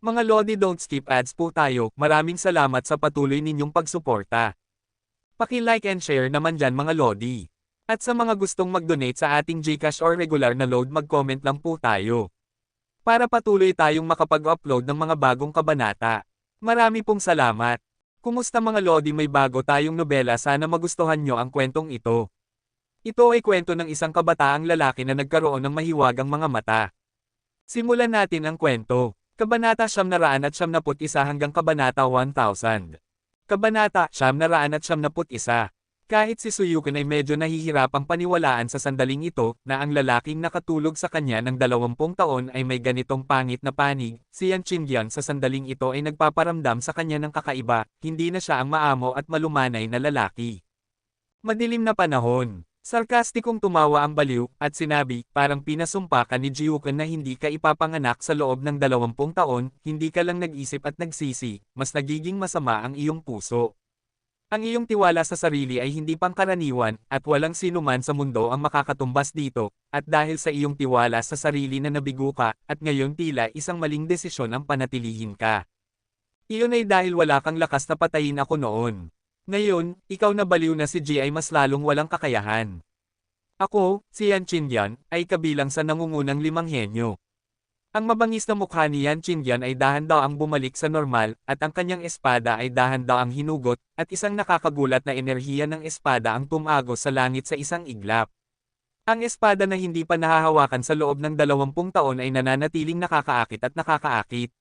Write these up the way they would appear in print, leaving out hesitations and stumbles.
Mga Lodi, don't skip ads po tayo. Maraming salamat sa patuloy ninyong pagsuporta. Paki-like and share naman dyan mga Lodi. At sa mga gustong mag-donate sa ating GCash or regular na load, mag-comment lang po tayo. Para patuloy tayong makapag-upload ng mga bagong kabanata. Marami pong salamat. Kumusta mga Lodi, may bago tayong nobela, sana magustuhan nyo ang kwentong ito. Ito ay kwento ng isang kabataang lalaki na nagkaroon ng mahiwagang mga mata. Simulan natin ang kwento. Kabanata 991 hanggang Kabanata 1000. Kabanata 991. Kahit si Suyukin ay medyo nahihirapang paniwalaan sa sandaling ito, na ang lalaking nakatulog sa kanya ng 20 taon ay may ganitong pangit na panig, si Yan Qingyan sa sandaling ito ay nagpaparamdam sa kanya ng kakaiba, hindi na siya ang maamo at malumanay na lalaki. Madilim na panahon. Sarkastikong tumawa ang baliw, at sinabi, parang pinasumpa ka ni Jiuken na hindi ka ipapanganak sa loob ng 20 taon, hindi ka lang nag-isip at nagsisi, mas nagiging masama ang iyong puso. Ang iyong tiwala sa sarili ay hindi pangkaraniwan, at walang sinuman sa mundo ang makakatumbas dito, at dahil sa iyong tiwala sa sarili na nabigo ka, at ngayon tila isang maling desisyon ang panatilihin ka. Iyon ay dahil wala kang lakas na patayin ako noon. Ngayon, ikaw na baliw na si Ji ay mas lalong walang kakayahan. Ako, si Yan Qingyan, ay kabilang sa nangungunang 5 henyo. Ang mabangis na mukha ni Yan Qingyan ay dahan-daang bumalik sa normal, at ang kanyang espada ay dahan-daang hinugot, at isang nakakagulat na enerhiya ng espada ang tumagos sa langit sa isang iglap. Ang espada na hindi pa nahahawakan sa loob ng 20 taon ay nananatiling nakakaakit at nakakaakit.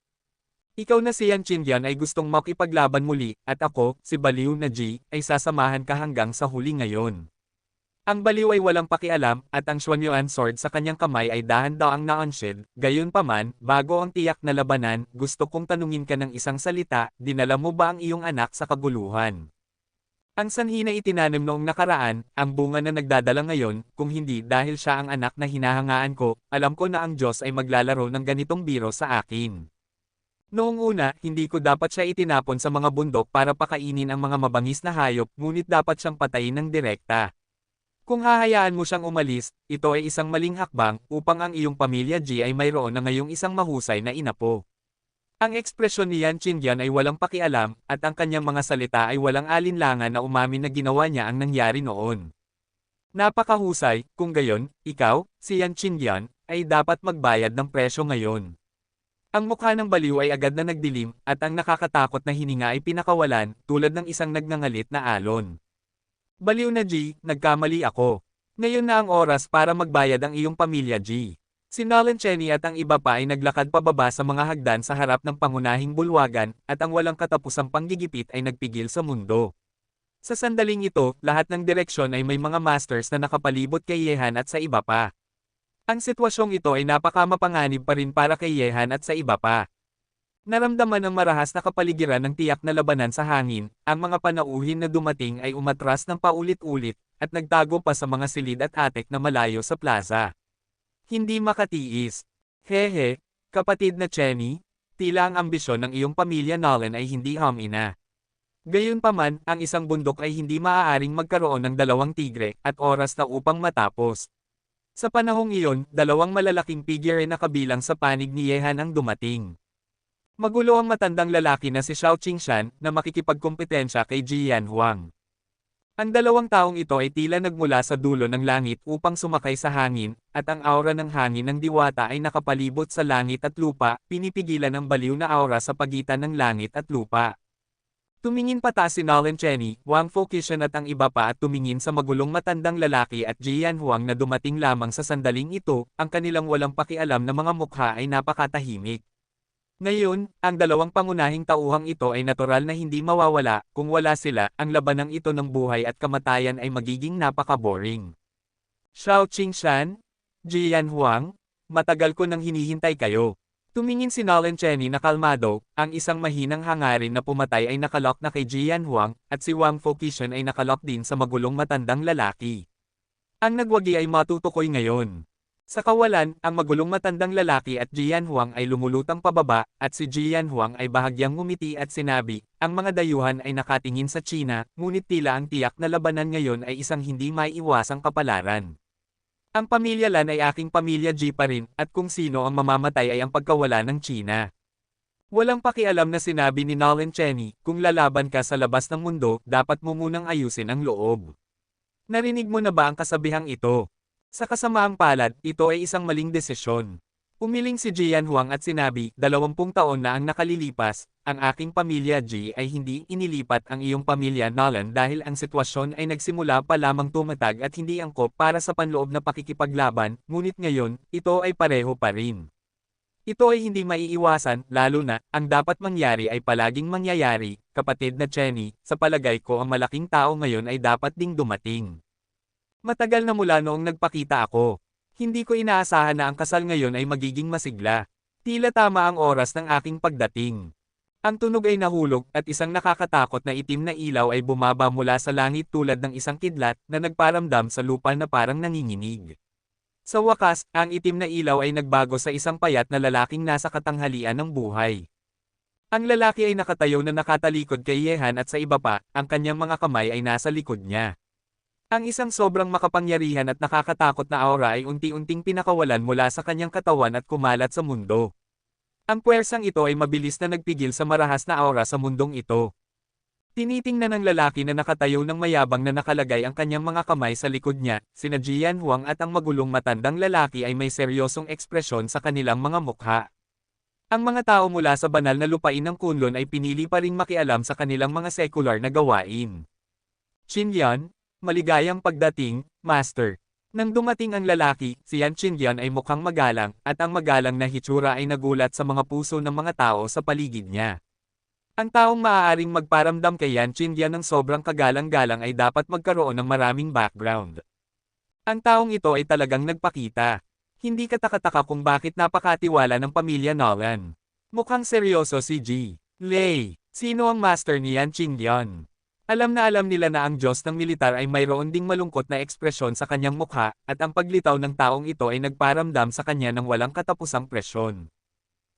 Ikaw na si Yan Qingyan ay gustong makipaglaban muli, at ako, si baliw na Ji, ay sasamahan ka hanggang sa huli ngayon. Ang baliw ay walang pakialam, at ang Xuanyuan sword sa kanyang kamay ay dahan-daang na-unsheathed. Gayunpaman, bago ang tiyak na labanan, gusto kong tanungin ka ng isang salita, dinala mo ba ang iyong anak sa kaguluhan? Ang sanhi na itinanim noong nakaraan, ang bunga na nagdadala ngayon, kung hindi dahil siya ang anak na hinahangaan ko, alam ko na ang Diyos ay maglalaro ng ganitong biro sa akin. Noong una, hindi ko dapat siya itinapon sa mga bundok para pakainin ang mga mabangis na hayop, ngunit dapat siyang patayin ng direkta. Kung hahayaan mo siyang umalis, ito ay isang maling hakbang upang ang iyong pamilya Ji ay mayroon na ngayong isang mahusay na inapo. Ang ekspresyon ni Yan Qingyan ay walang pakialam, at ang kanyang mga salita ay walang alinlangan na umamin na ginawa niya ang nangyari noon. Napakahusay, kung gayon, ikaw, si Yan Qingyan, ay dapat magbayad ng presyo ngayon. Ang mukha ng baliw ay agad na nagdilim, at ang nakakatakot na hininga ay pinakawalan, tulad ng isang nagngangalit na alon. Baliw na Ji, nagkamali ako. Ngayon na ang oras para magbayad ang iyong pamilya Ji. Si Nolan Cheney at ang iba pa ay naglakad pababa sa mga hagdan sa harap ng pangunahing bulwagan, at ang walang katapusang panggigipit ay nagpigil sa mundo. Sa sandaling ito, lahat ng direksyon ay may mga masters na nakapalibot kay Yehan at sa iba pa. Ang sitwasyong ito ay napakamapanganib pa rin para kay Yehan at sa iba pa. Naramdaman ng marahas na kapaligiran ng tiyak na labanan sa hangin, ang mga panauhin na dumating ay umatras ng paulit-ulit, at nagtago pa sa mga silid at atek na malayo sa plaza. Hindi makatiis. Hehe, kapatid na Cheney, tila ang ambisyon ng iyong pamilya Nolan ay hindi humina. Gayunpaman, ang isang bundok ay hindi maaaring magkaroon ng 2 tigre, at oras na upang matapos. Sa panahong iyon, 2 malalaking figure na kabilang sa panig ni Yehan ang dumating. Magulo ang matandang lalaki na si Xiao Qingshan na makikipagkompetensya kay Ji Yanhuang. Ang 2 taong ito ay tila nagmula sa dulo ng langit upang sumakay sa hangin, at ang aura ng hangin ng diwata ay nakapalibot sa langit at lupa, pinipigilan ang baliw na aura sa pagitan ng langit at lupa. Tumingin pataas si Nolan Cheney, Wang Fokishan at ang iba pa at tumingin sa magulong matandang lalaki at Ji Yanhuang na dumating lamang sa sandaling ito, ang kanilang walang pakialam na mga mukha ay napakatahimik. Ngayon, ang 2 pangunahing tauhang ito ay natural na hindi mawawala, kung wala sila, ang labanang ito ng buhay at kamatayan ay magiging napaka-boring. Xiao Qingshan? Ji Yanhuang? Matagal ko nang hinihintay kayo. Tumingin si Nolan Cheney na kalmado, ang isang mahinang hangarin na pumatay ay nakalock na kay Ji Yanhuang, at si Wang Fokishan ay nakalock din sa magulong matandang lalaki. Ang nagwagi ay matutukoy ngayon. Sa kawalan, ang magulong matandang lalaki at Ji Yanhuang ay lumulutang pababa, at si Ji Yanhuang ay bahagyang ngumiti at sinabi, ang mga dayuhan ay nakatingin sa China, ngunit tila ang tiyak na labanan ngayon ay isang hindi maiiwasang kapalaran. Ang pamilya Lan ay aking pamilya Ji pa rin, at kung sino ang mamamatay ay ang pagkawala ng China. Walang pakialam na sinabi ni Nolan Cheney, kung lalaban ka sa labas ng mundo, dapat mo munang ayusin ang loob. Narinig mo na ba ang kasabihang ito? Sa kasamaang palad, ito ay isang maling desisyon. Umiling si Jian Huang at sinabi, 20 taon na ang nakalilipas, ang aking pamilya Ji ay hindi inilipat ang iyong pamilya Nolan dahil ang sitwasyon ay nagsimula pa lamang tumatag at hindi angkop para sa panloob na pakikipaglaban, ngunit ngayon, ito ay pareho pa rin. Ito ay hindi maiiwasan, lalo na, ang dapat mangyari ay palaging mangyayari, kapatid na Cheney, sa palagay ko ang malaking tao ngayon ay dapat ding dumating. Matagal na mula noong nagpakita ako. Hindi ko inaasahan na ang kasal ngayon ay magiging masigla. Tila tama ang oras ng aking pagdating. Ang tunog ay nahulog at isang nakakatakot na itim na ilaw ay bumaba mula sa langit tulad ng isang kidlat na nagparamdam sa lupa na parang nanginginig. Sa wakas, ang itim na ilaw ay nagbago sa isang payat na lalaking nasa katanghalian ng buhay. Ang lalaki ay nakatayo na nakatalikod kay Yehan at sa iba pa, ang kanyang mga kamay ay nasa likod niya. Ang isang sobrang makapangyarihan at nakakatakot na aura ay unti-unting pinakawalan mula sa kanyang katawan at kumalat sa mundo. Ang puwersang ito ay mabilis na nagpigil sa marahas na aura sa mundong ito. Tinitingnan ng lalaki na nakatayo ng mayabang na nakalagay ang kanyang mga kamay sa likod niya, sina Jian Huang at ang magulong matandang lalaki ay may seryosong ekspresyon sa kanilang mga mukha. Ang mga tao mula sa banal na lupain ng Kunlun ay pinili pa ring makialam sa kanilang mga sekular na gawain. Qinyan, maligayang pagdating, Master. Nang dumating ang lalaki, si Yan Qinyan ay mukhang magalang, at ang magalang na hitsura ay nagulat sa mga puso ng mga tao sa paligid niya. Ang taong maaaring magparamdam kay Yan Qinyan ng sobrang kagalang-galang ay dapat magkaroon ng maraming background. Ang taong ito ay talagang nagpakita. Hindi katakataka kung bakit napakatiwala ng pamilya Nolan. Mukhang seryoso si Ji Lei. Sino ang master ni Yan Qinyan? Alam na alam nila na ang Diyos ng militar ay mayroon ding malungkot na ekspresyon sa kanyang mukha, at ang paglitaw ng taong ito ay nagparamdam sa kanya ng walang katapusang presyon.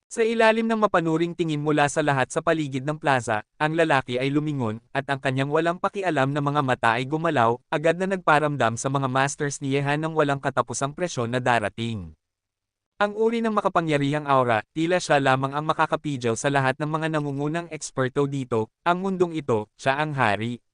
Sa ilalim ng mapanuring tingin mula sa lahat sa paligid ng plaza, ang lalaki ay lumingon, at ang kanyang walang pakialam na mga mata ay gumalaw, agad na nagparamdam sa mga masters ni Yehan ng walang katapusang presyon na darating. Ang uri ng makapangyarihang aura, tila siya lamang ang makakapigil sa lahat ng mga nangungunang eksperto dito, ang mundong ito, siya ang hari.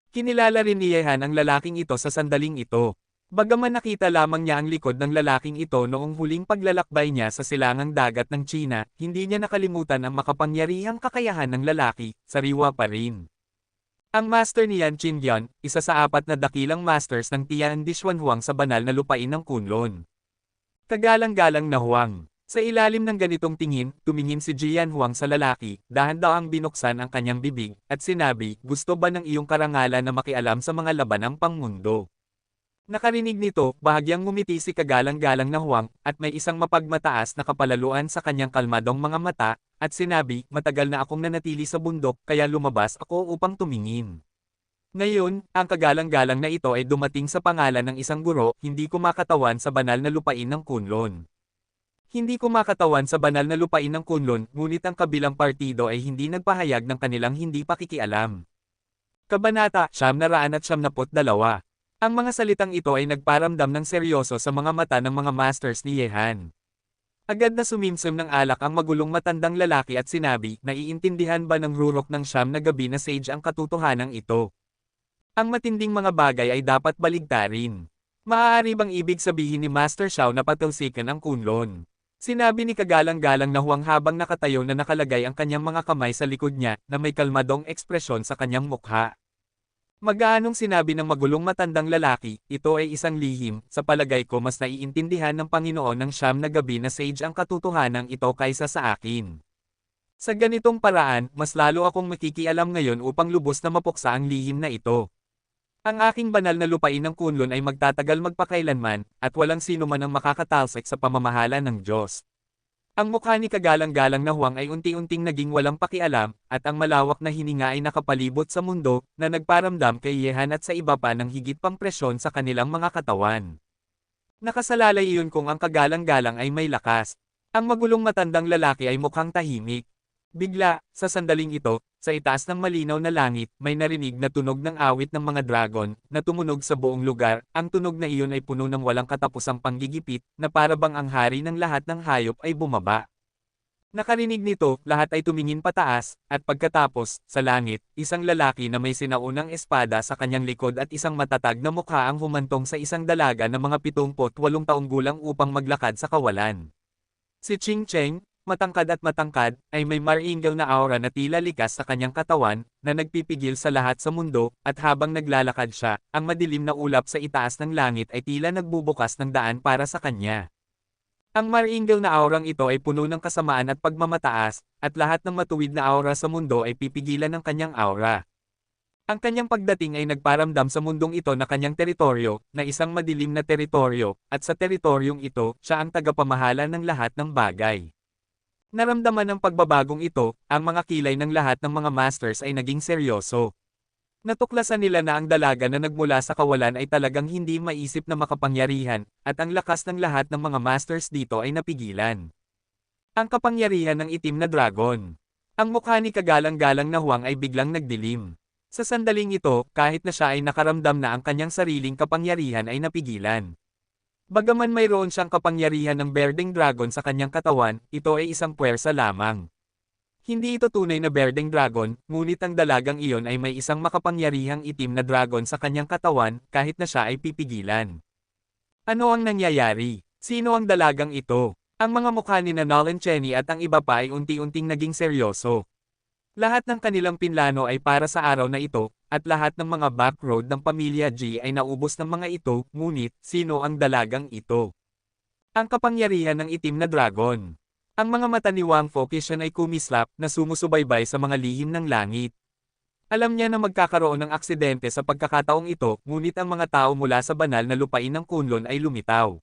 Kinilala rin ni Yehan ang lalaking ito sa sandaling ito. Bagaman nakita lamang niya ang likod ng lalaking ito noong huling paglalakbay niya sa silangang dagat ng China, hindi niya nakalimutan ang makapangyarihang kakayahan ng lalaki, sariwa pa rin. Ang master ni Yan Qinyan, isa sa 4 na dakilang masters ng Tian Dixuanhuang sa banal na lupain ng Kunlun. Kagalang-galang na Huang. Sa ilalim ng ganitong tingin, tumingin si Jian Huang sa lalaki, dahan-daang binuksan ang kanyang bibig, at sinabi, gusto ba ng iyong karangalan na makialam sa mga labanang pangmundo? Nakarinig nito, bahagyang ngumiti si kagalang-galang na Huang, at may isang mapagmataas na kapalaluan sa kanyang kalmadong mga mata, at sinabi, matagal na akong nanatili sa bundok, kaya lumabas ako upang tumingin. Ngayon, ang kagalang-galang na ito ay dumating sa pangalan ng isang guro, hindi kumakatawan sa banal na lupain ng Kunlun. Hindi kumakatawan sa banal na lupain ng Kunlun, ngunit ang kabilang partido ay hindi nagpahayag ng kanilang hindi pakikialam. Kabanata 972. Ang mga salitang ito ay nagparamdam ng seryoso sa mga mata ng mga masters ni Yehan. Agad na sumimsim ng alak ang magulong matandang lalaki at sinabi, naiintindihan ba ng rurok ng siyam na gabi na sage ang katotohanan ito? Ang matinding mga bagay ay dapat baligtarin. Maaari bang ibig sabihin ni Master Xiao na patalsikan ang Kunlun? Sinabi ni kagalang-galang na Huang habang nakatayo na nakalagay ang kanyang mga kamay sa likod niya, na may kalmadong ekspresyon sa kanyang mukha. Magaanong sinabi ng magulong matandang lalaki, ito ay isang lihim, sa palagay ko mas naiintindihan ng Panginoon ng siyam na gabi na sage ang katotohanan ito kaysa sa akin. Sa ganitong paraan, mas lalo akong makikialam ngayon upang lubos na mapuksa ang lihim na ito. Ang aking banal na lupain ng Kunlun ay magtatagal magpakailanman, at walang sino man ang makakatalsik sa pamamahala ng Diyos. Ang mukha ni kagalang-galang na Huang ay unti-unting naging walang pakialam, at ang malawak na hininga ay nakapalibot sa mundo, na nagparamdam kay Yehan at sa iba pa ng higit pang presyon sa kanilang mga katawan. Nakasalalay iyon kung ang kagalang-galang ay may lakas. Ang magulong matandang lalaki ay mukhang tahimik. Bigla, sa sandaling ito, sa itaas ng malinaw na langit, may narinig na tunog ng awit ng mga dragon, na tumunog sa buong lugar. Ang tunog na iyon ay puno ng walang katapusang panggigipit, na para bang ang hari ng lahat ng hayop ay bumaba. Nakarinig nito, lahat ay tumingin pataas, at pagkatapos, sa langit, isang lalaki na may sinaunang espada sa kanyang likod at isang matatag na mukha ang humantong sa isang dalaga na mga 78 taong gulang upang maglakad sa kawalan. Si Ching Cheng, matangkad at matangkad, ay may maringal na aura na tila likas sa kanyang katawan, na nagpipigil sa lahat sa mundo, at habang naglalakad siya, ang madilim na ulap sa itaas ng langit ay tila nagbubukas ng daan para sa kanya. Ang maringal na aurang ito ay puno ng kasamaan at pagmamataas, at lahat ng matuwid na aura sa mundo ay pipigilan ng kanyang aura. Ang kanyang pagdating ay nagparamdam sa mundong ito na kanyang teritoryo, na isang madilim na teritoryo, at sa teritoryong ito, siya ang tagapamahala ng lahat ng bagay. Naramdaman ng pagbabagong ito, ang mga kilay ng lahat ng mga masters ay naging seryoso. Natuklasan nila na ang dalaga na nagmula sa kawalan ay talagang hindi maisip na makapangyarihan, at ang lakas ng lahat ng mga masters dito ay napigilan. Ang kapangyarihan ng itim na dragon. Ang mukha ni kagalang-galang na Huang ay biglang nagdilim. Sa sandaling ito, kahit na siya ay nakaramdam na ang kanyang sariling kapangyarihan ay napigilan. Bagaman mayroon siyang kapangyarihan ng berdeng dragon sa kanyang katawan, ito ay isang puwersa lamang. Hindi ito tunay na berdeng dragon, ngunit ang dalagang iyon ay may isang makapangyarihang itim na dragon sa kanyang katawan, kahit na siya ay pipigilan. Ano ang nangyayari? Sino ang dalagang ito? Ang mga mukha ni Nolan Cheney at ang iba pa ay unti-unting naging seryoso. Lahat ng kanilang pinlano ay para sa araw na ito, at lahat ng mga backroad ng pamilya G ay naubos ng mga ito, ngunit, sino ang dalagang ito? Ang kapangyarihan ng itim na dragon. Ang mga mata ni Wang Focussion ay kumislap na sumusubaybay sa mga lihim ng langit. Alam niya na magkakaroon ng aksidente sa pagkakataong ito, ngunit ang mga tao mula sa banal na lupain ng Kunlun ay lumitaw.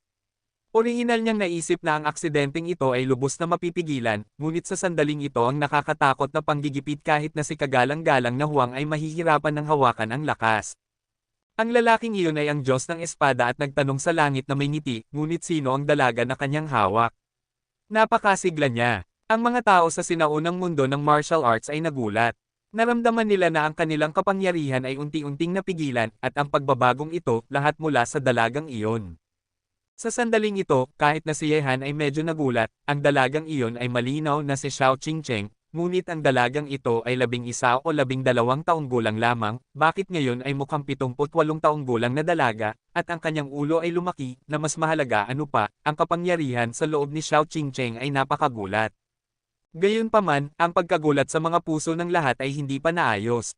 Orihinal niyang naisip na ang aksidenteng ito ay lubos na mapipigilan, ngunit sa sandaling ito ang nakakatakot na panggigipit kahit na si kagalang-galang na Huang ay mahihirapan ng hawakan ang lakas. Ang lalaking iyon ay ang Diyos ng Espada at nagtanong sa langit na may ngiti, ngunit sino ang dalaga na kanyang hawak? Napakasigla niya. Ang mga tao sa sinaunang mundo ng martial arts ay nagulat. Naramdaman nila na ang kanilang kapangyarihan ay unti-unting napigilan, at ang pagbabagong ito, lahat mula sa dalagang iyon. Sa sandaling ito, kahit na si Yehan ay medyo nagulat, ang dalagang iyon ay malinaw na si Xiao Qingcheng, ngunit ang dalagang ito ay 11 o 12 taong gulang lamang, bakit ngayon ay mukhang 78 taong gulang na dalaga, at ang kanyang ulo ay lumaki, na mas mahalaga ano pa, ang kapangyarihan sa loob ni Xiao Qingcheng ay napakagulat. Gayunpaman, ang pagkagulat sa mga puso ng lahat ay hindi pa naayos.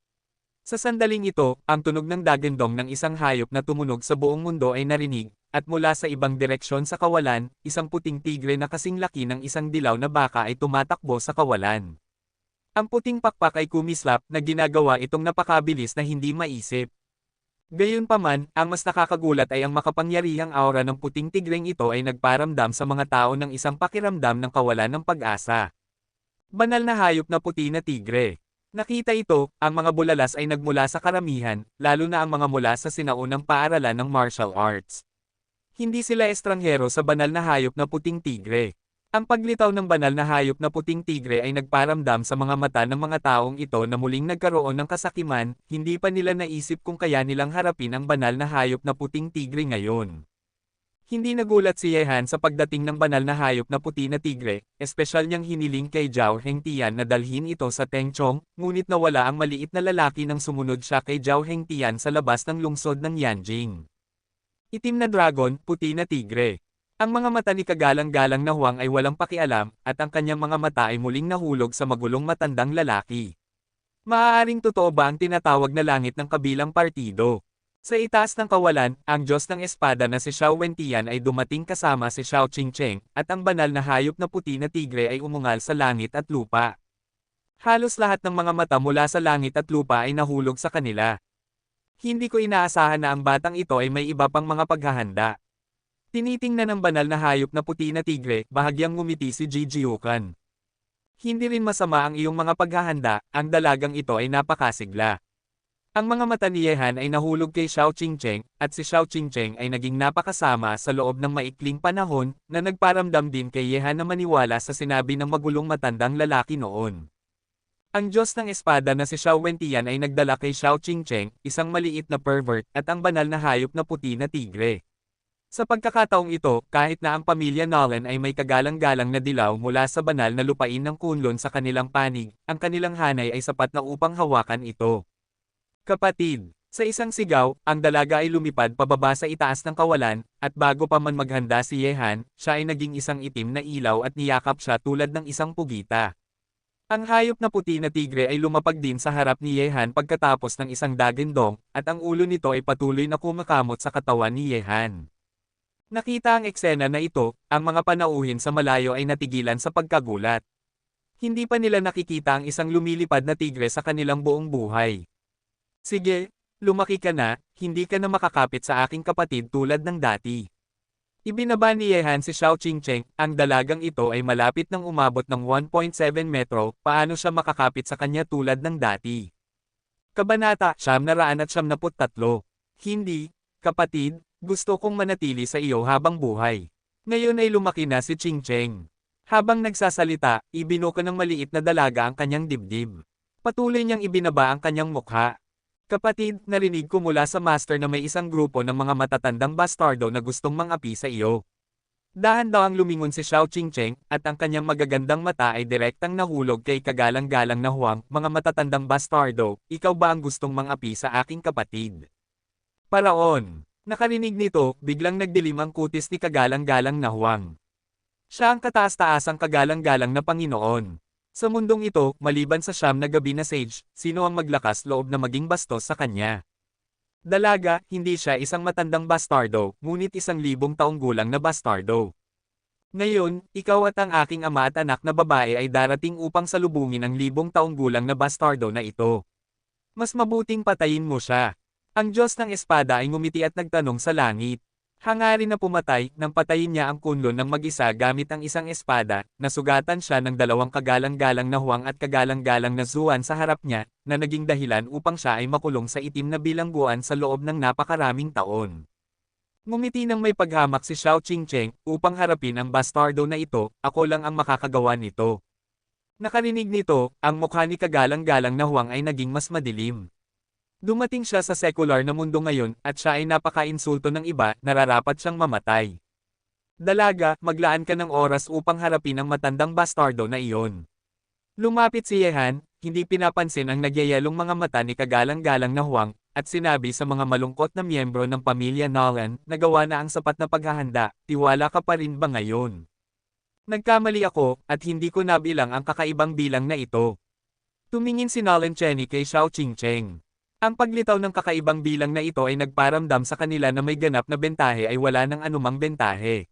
Sa sandaling ito, ang tunog ng dagendong ng isang hayop na tumunog sa buong mundo ay narinig, at mula sa ibang direksyon sa kawalan, isang puting tigre na kasing laki ng isang dilaw na baka ay tumatakbo sa kawalan. Ang puting pakpak ay kumislap na ginagawa itong napakabilis na hindi maisip. Gayunpaman, ang mas nakakagulat ay ang makapangyarihang aura ng puting tigreng ito ay nagparamdam sa mga tao ng isang pakiramdam ng kawalan ng pag-asa. Banal na hayop na puti na tigre. Nakita ito, ang mga bulalas ay nagmula sa karamihan, lalo na ang mga mula sa sinaunang paaralan ng martial arts. Hindi sila estranghero sa banal na hayop na puting tigre. Ang paglitaw ng banal na hayop na puting tigre ay nagparamdam sa mga mata ng mga taong ito na muling nagkaroon ng kasakiman, hindi pa nila naisip kung kaya nilang harapin ang banal na hayop na puting tigre ngayon. Hindi nagulat si Yehan sa pagdating ng banal na hayop na puti na tigre, espesyal niyang hiniling kay Zhao Hengtian na dalhin ito sa Tengchong, ngunit nawala ang maliit na lalaki nang sumunod siya kay Zhao Hengtian sa labas ng lungsod ng Yanjing. Itim na dragon, puti na tigre. Ang mga mata ni kagalang-galang na Huang ay walang pakialam, at ang kanyang mga mata ay muling nahulog sa magulong matandang lalaki. Maaaring totoo ba ang tinatawag na langit ng kabilang partido? Sa itaas ng kawalan, ang Diyos ng Espada na si Xiao Wentian ay dumating kasama si Xiao Qingcheng, at ang banal na hayop na puti na tigre ay umungal sa langit at lupa. Halos lahat ng mga mata mula sa langit at lupa ay nahulog sa kanila. Hindi ko inaasahan na ang batang ito ay may iba pang mga paghahanda. Tinitingnan ng banal na hayop na puti na tigre, bahagyang ngumiti si Ji Jiukan. Hindi rin masama ang iyong mga paghahanda, ang dalagang ito ay napakasigla. Ang mga mata ni Yehan ay nahulog kay Xiao Qingcheng, at si Xiao Qingcheng ay naging napakasama sa loob ng maikling panahon, na nagparamdam din kay Yehan na maniwala sa sinabi ng magulong matandang lalaki noon. Ang Diyos ng Espada na si Xiao Wentian ay nagdala kay Xiao Qingcheng, isang maliit na pervert, at ang banal na hayop na puti na tigre. Sa pagkakataong ito, kahit na ang pamilya Nolan ay may kagalang-galang na dilaw mula sa banal na lupain ng Kunlun sa kanilang panig, ang kanilang hanay ay sapat na upang hawakan ito. Kapatid, sa isang sigaw, ang dalaga ay lumipad pababa sa itaas ng kawalan, at bago pa man maghanda si Yehan, siya ay naging isang itim na ilaw at niyakap siya tulad ng isang pugita. Ang hayop na puti na tigre ay lumapag din sa harap ni Yehan pagkatapos ng isang dagindong, at ang ulo nito ay patuloy na kumakamot sa katawan ni Yehan. Nakita ang eksena na ito, ang mga panauhin sa malayo ay natigilan sa pagkagulat. Hindi pa nila nakikita ang isang lumilipad na tigre sa kanilang buong buhay. Sige, lumaki ka na, hindi ka na makakapit sa aking kapatid tulad ng dati. Ibinaba ni Yehan si Xiao Qingcheng, ang dalagang ito ay malapit nang umabot ng 1.7 metro, paano siya makakapit sa kanya tulad ng dati. Kabanata 973. Hindi, kapatid, gusto kong manatili sa iyo habang buhay. Ngayon ay lumaki na si Qingcheng. Habang nagsasalita, ibinuka ng maliit na dalaga ang kanyang dibdib. Patuloy niyang ibinaba ang kanyang mukha. Kapatid, narinig ko mula sa master na may isang grupo ng mga matatandang bastardo na gustong mangapi sa iyo. Dahan-dahang lumingon si Xiao Qingcheng, at ang kanyang magagandang mata ay direktang nahulog kay kagalang-galang na Huang, mga matatandang bastardo, ikaw ba ang gustong mangapi sa aking kapatid? Paraon. Nakarinig nito, biglang nagdilim ang kutis ni kagalang-galang na Huang. Siya ang kataas-taasang kagalang-galang na Panginoon. Sa mundong ito, maliban sa siyam na gabi na sage, sino ang maglakas loob na maging bastos sa kanya? Dalaga, hindi siya isang matandang bastardo, ngunit 1,000 taong gulang na bastardo. Ngayon, ikaw at ang aking ama at anak na babae ay darating upang salubungin ang 1,000 taong gulang na bastardo na ito. Mas mabuting patayin mo siya. Ang Diyos ng Espada ay ngumiti at nagtanong sa langit. Hangarin na pumatay, nang patayin niya ang Kunlun ng mag-isa gamit ang isang espada, nasugatan siya ng 2 kagalang-galang na Huang at kagalang-galang na Zuan sa harap niya, na naging dahilan upang siya ay makulong sa itim na bilangguan sa loob ng napakaraming taon. Ngumiti nang may paghamak si Xiao Qingcheng, upang harapin ang bastardo na ito, ako lang ang makakagawa nito. Nakarinig nito, ang mukha ni kagalang-galang na Huang ay naging mas madilim. Dumating siya sa sekular na mundo ngayon, at siya ay napaka-insulto ng iba, nararapat siyang mamatay. Dalaga, maglaan ka ng oras upang harapin ang matandang bastardo na iyon. Lumapit si Yehan, hindi pinapansin ang nagyayelong mga mata ni kagalang-galang na Huang, at sinabi sa mga malungkot na miyembro ng pamilya Nolan, nagawa na ang sapat na paghahanda, tiwala ka pa rin ba ngayon? Nagkamali ako, at hindi ko nabilang ang kakaibang bilang na ito. Tumingin si Nolan Cheney kay Xiao Qingcheng. Ang paglitaw ng kakaibang bilang na ito ay nagparamdam sa kanila na may ganap na bentahe ay wala ng anumang bentahe.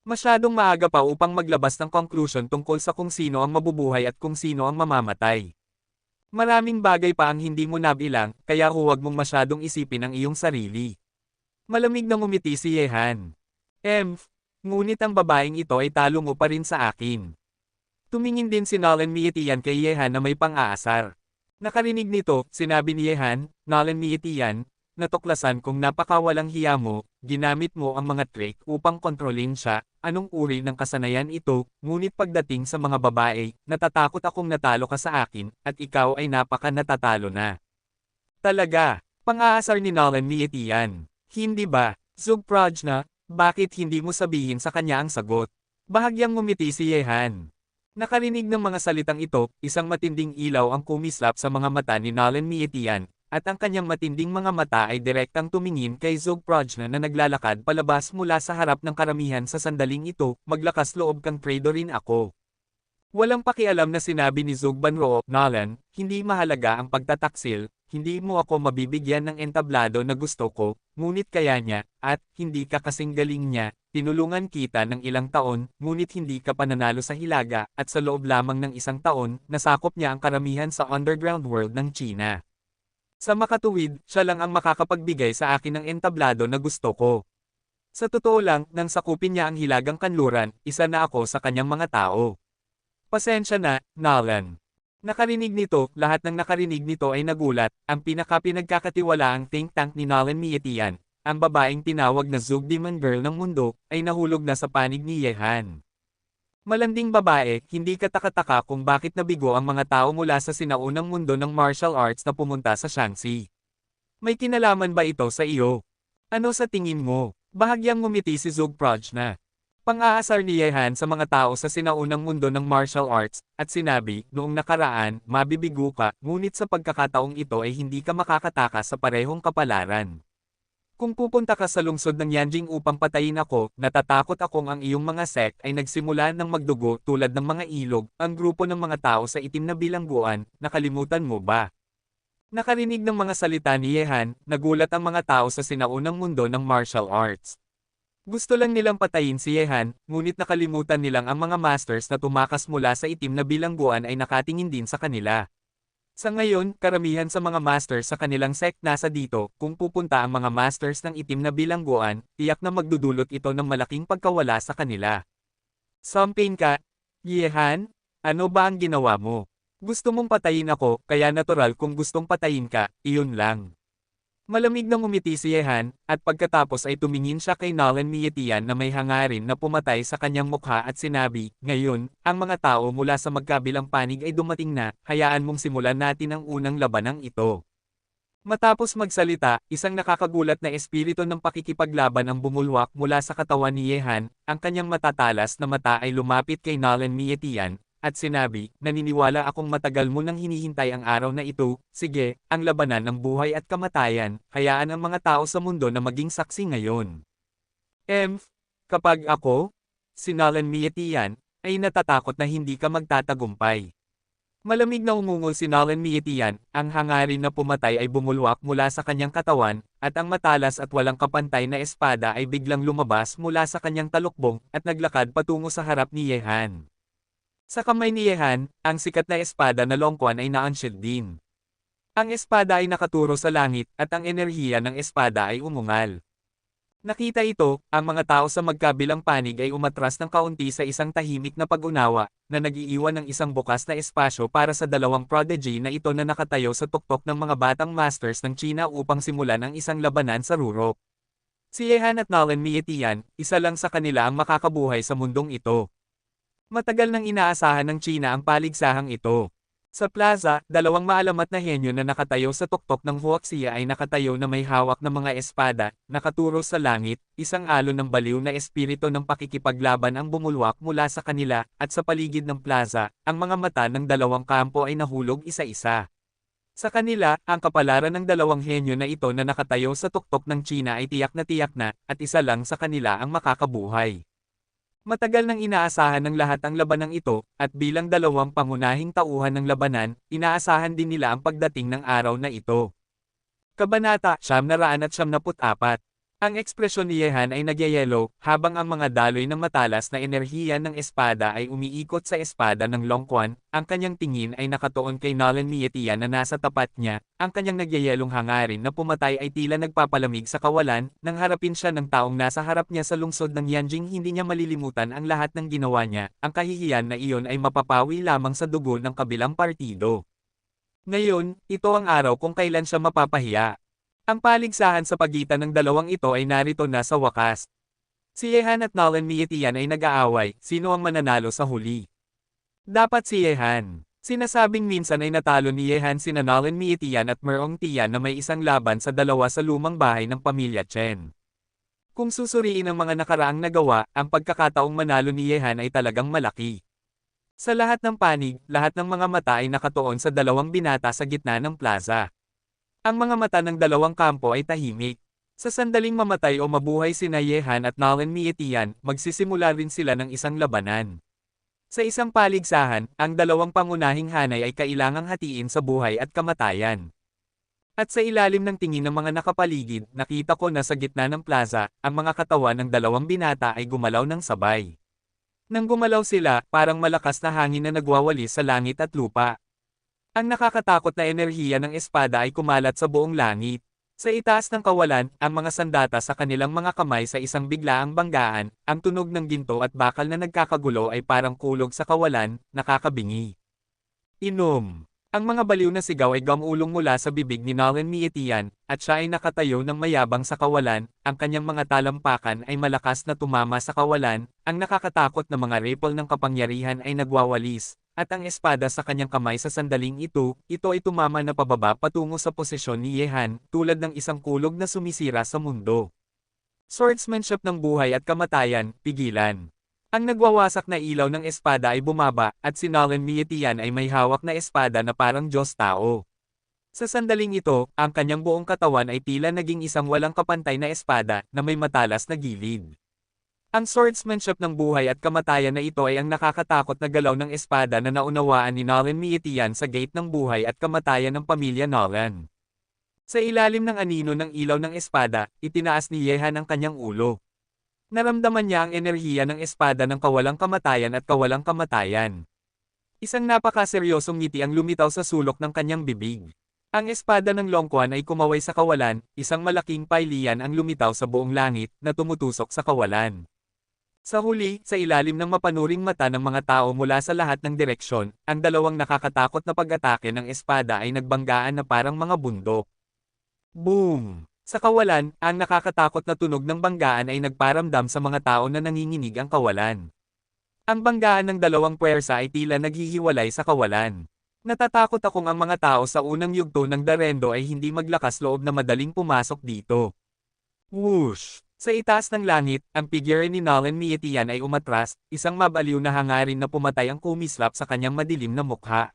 Masyadong maaga pa upang maglabas ng conclusion tungkol sa kung sino ang mabubuhay at kung sino ang mamamatay. Maraming bagay pa ang hindi mo nabilang, kaya huwag mong masyadong isipin ang iyong sarili. Malamig na ngumiti si Yehan. Ngunit ang babaeng ito ay talo mo pa rin sa akin. Tumingin din si Nolan Mietian kay Yehan na may pang-aasar. Nakarinig nito, sinabi ni Yehan, Nolan Mietian, natuklasan kong napakawalang hiya mo, ginamit mo ang mga trick upang kontrolin siya, anong uri ng kasanayan ito, ngunit pagdating sa mga babae, natatakot akong natalo ka sa akin, at ikaw ay napaka natatalo na. Talaga, pang-aasar ni Nolan Mietian. Hindi ba, Zug Prajna, bakit hindi mo sabihin sa kanya ang sagot? Bahagyang ngumiti si Yehan. Nakarinig ng mga salitang ito, isang matinding ilaw ang kumislap sa mga mata ni Nolan Mietian, at ang kanyang matinding mga mata ay direktang tumingin kay Zog Prajna na naglalakad palabas mula sa harap ng karamihan sa sandaling ito, maglakas loob kang traitor rin ako. Walang pakialam na sinabi ni Zog Banro, Nolan, hindi mahalaga ang pagtataksil, hindi mo ako mabibigyan ng entablado na gusto ko, ngunit kaya niya, at hindi ka kasing galing niya, tinulungan kita ng ilang taon, ngunit hindi ka pananalo sa hilaga, at sa loob lamang ng 1 taon, nasakop niya ang karamihan sa underground world ng China. Sa makatuwid, siya lang ang makakapagbigay sa akin ng entablado na gusto ko. Sa totoo lang, nang sakupin niya ang hilagang kanluran, isa na ako sa kanyang mga tao. Pasensya na, Nolan. Nakarinig nito, lahat ng nakarinig nito ay nagulat, ang pinagkakatiwalaang think tank ni Nolan Mietian, ang babaeng tinawag na Zug Demon Girl ng mundo, ay nahulog na sa panig ni Yehan. Malanding babae, hindi ka takataka kung bakit nabigo ang mga tao mula sa sinaunang mundo ng martial arts na pumunta sa Shaanxi. May kinalaman ba ito sa iyo? Ano sa tingin mo? Bahagyang ngumiti si Zugprojna. Pang-aasar ni Yehan sa mga tao sa sinaunang mundo ng martial arts, at sinabi, noong nakaraan, mabibigo ka, ngunit sa pagkakataong ito ay hindi ka makakatakas sa parehong kapalaran. Kung pupunta ka sa lungsod ng Yanjing upang patayin ako, natatakot akong ang iyong mga sect ay nagsimula ng magdugo tulad ng mga ilog, ang grupo ng mga tao sa itim na bilangguan, nakalimutan mo ba? Nakarinig ng mga salita ni Yehan, nagulat ang mga tao sa sinaunang mundo ng martial arts. Gusto lang nilang patayin si Yehan, ngunit nakalimutan nilang ang mga masters na tumakas mula sa itim na bilangguan ay nakatingin din sa kanila. Sa ngayon, karamihan sa mga masters sa kanilang sect nasa dito, kung pupunta ang mga masters ng itim na bilangguan, tiyak na magdudulot ito ng malaking pagkawala sa kanila. Sampain ka, Yehan? Ano ba ang ginawa mo? Gusto mong patayin ako, kaya natural kung gustong patayin ka, iyon lang. Malamig na ngumiti si Yehan, at pagkatapos ay tumingin siya kay Nolan Miyetian na may hangarin na pumatay sa kanyang mukha at sinabi, ngayon, ang mga tao mula sa magkabilang panig ay dumating na, hayaan mong simulan natin ang unang labanang ito. Matapos magsalita, isang nakakagulat na espiritu ng pakikipaglaban ang bumulwak mula sa katawan ni Yehan, ang kanyang matatalas na mata ay lumapit kay Nolan Miyetian, at sinabi, naniniwala akong matagal mo nang hinihintay ang araw na ito, sige, ang labanan ng buhay at kamatayan, hayaan ang mga tao sa mundo na maging saksi ngayon. Kapag ako, si Nolan Miyetian, ay natatakot na hindi ka magtatagumpay. Malamig na umungol si Nolan Miyetian, ang hangarin na pumatay ay bumulwak mula sa kanyang katawan, at ang matalas at walang kapantay na espada ay biglang lumabas mula sa kanyang talukbong, at naglakad patungo sa harap ni Yehan. Sa kamay ni Yehan, ang sikat na espada na Longquan ay na-unshield din. Ang espada ay nakaturo sa langit, at ang enerhiya ng espada ay umungal. Nakita ito, ang mga tao sa magkabilang panig ay umatras ng kaunti sa isang tahimik na pag-unawa, na nag-iiwan ng isang bukas na espasyo para sa dalawang prodigy na ito na nakatayo sa tuktok ng mga batang masters ng China upang simulan ang isang labanan sa Rurok. Si Yehan at Nolan Miyetian, isa lang sa kanila ang makakabuhay sa mundong ito. Matagal nang inaasahan ng China ang paligsahang ito. Sa plaza, dalawang maalamat na henyo na nakatayo sa tuktok ng Huaxia ay nakatayo na may hawak na mga espada, nakaturo sa langit, isang alon ng baliw na espiritu ng pakikipaglaban ang bumulwak mula sa kanila, at sa paligid ng plaza, ang mga mata ng dalawang kampo ay nahulog isa-isa. Sa kanila, ang kapalaran ng dalawang henyo na ito na nakatayo sa tuktok ng China ay tiyak na, at isa lang sa kanila ang makakabuhay. Matagal nang inaasahan ng lahat ang labanang ito, at bilang dalawang pangunahing tauhan ng labanan, inaasahan din nila ang pagdating ng araw na ito. Kabanata 974. Ang ekspresyon ni Yehan ay nagyayelo, habang ang mga daloy ng matalas na enerhiya ng espada ay umiikot sa espada ng Longquan, ang kanyang tingin ay nakatuon kay Nolan Miyetian na nasa tapat niya, ang kanyang nagyayelong hangarin na pumatay ay tila nagpapalamig sa kawalan, nang harapin siya ng taong nasa harap niya sa lungsod ng Yanjing hindi niya malilimutan ang lahat ng ginawa niya, ang kahihiyan na iyon ay mapapawi lamang sa dugo ng kabilang partido. Ngayon, ito ang araw kung kailan siya mapapahiya. Ang paligsahan sa pagitan ng dalawang ito ay narito na sa wakas. Si Yehan at Nolan Miyetian ay nag-aaway, sino ang mananalo sa huli? Dapat si Yehan. Sinasabing minsan ay natalo ni Yehan sina Nolan Miyetian at Merong Tian na may isang laban sa dalawa sa lumang bahay ng pamilya Chen. Kung susuriin ang mga nakaraang nagawa, ang pagkakataong manalo ni Yehan ay talagang malaki. Sa lahat ng panig, lahat ng mga mata ay nakatuon sa dalawang binata sa gitna ng plaza. Ang mga mata ng dalawang kampo ay tahimik. Sa sandaling mamatay o mabuhay sina Yehan at Nolan Miyetian, magsisimula rin sila ng isang labanan. Sa isang paligsahan, ang dalawang pangunahing hanay ay kailangang hatiin sa buhay at kamatayan. At sa ilalim ng tingin ng mga nakapaligid, nakita ko na sa gitna ng plaza, ang mga katawan ng dalawang binata ay gumalaw ng sabay. Nang gumalaw sila, parang malakas na hangin na nagwawalis sa langit at lupa. Ang nakakatakot na enerhiya ng espada ay kumalat sa buong langit. Sa itaas ng kawalan, ang mga sandata sa kanilang mga kamay sa isang biglaang banggaan, ang tunog ng ginto at bakal na nagkakagulo ay parang kulog sa kawalan, nakakabingi. Inom. Ang mga baliw na sigaw ay gamulong mula sa bibig ni Nolan Miyetian, at siya ay nakatayo ng mayabang sa kawalan, ang kanyang mga talampakan ay malakas na tumama sa kawalan, ang nakakatakot na mga ripple ng kapangyarihan ay nagwawalis, at ang espada sa kanyang kamay sa sandaling ito ay tumama na pababa patungo sa posisyon ni Yehan, tulad ng isang kulog na sumisira sa mundo. Swordsmanship ng buhay at kamatayan, pigilan. Ang nagwawasak na ilaw ng espada ay bumaba, at si Nolan Mietian ay may hawak na espada na parang Diyos-tao. Sa sandaling ito, ang kanyang buong katawan ay tila naging isang walang kapantay na espada, na may matalas na gilid. Ang swordsmanship ng buhay at kamatayan na ito ay ang nakakatakot na galaw ng espada na naunawaan ni Nolan Mietian sa gate ng buhay at kamatayan ng pamilya Nolan. Sa ilalim ng anino ng ilaw ng espada, itinaas ni Yehan ang kanyang ulo. Naramdaman niya ang enerhiya ng espada ng kawalang kamatayan at kawalang kamatayan. Isang napakaseryosong ngiti ang lumitaw sa sulok ng kanyang bibig. Ang espada ng Longquan ay kumaway sa kawalan, isang malaking pailian ang lumitaw sa buong langit na tumutusok sa kawalan. Sa huli, sa ilalim ng mapanuring mata ng mga tao mula sa lahat ng direksyon, ang dalawang nakakatakot na pag-atake ng espada ay nagbanggaan na parang mga bundok. Boom! Sa kawalan, ang nakakatakot na tunog ng banggaan ay nagparamdam sa mga tao na nanginginig ang kawalan. Ang banggaan ng dalawang puwersa ay tila naghihiwalay sa kawalan. Natatakot akong ang mga tao sa unang yugto ng Darendo ay hindi maglakas loob na madaling pumasok dito. Whoosh! Sa itaas ng langit, ang figure ni Nolan Mietian ay umatras, isang mabaliw na hangarin na pumatay ang kumislap sa kanyang madilim na mukha.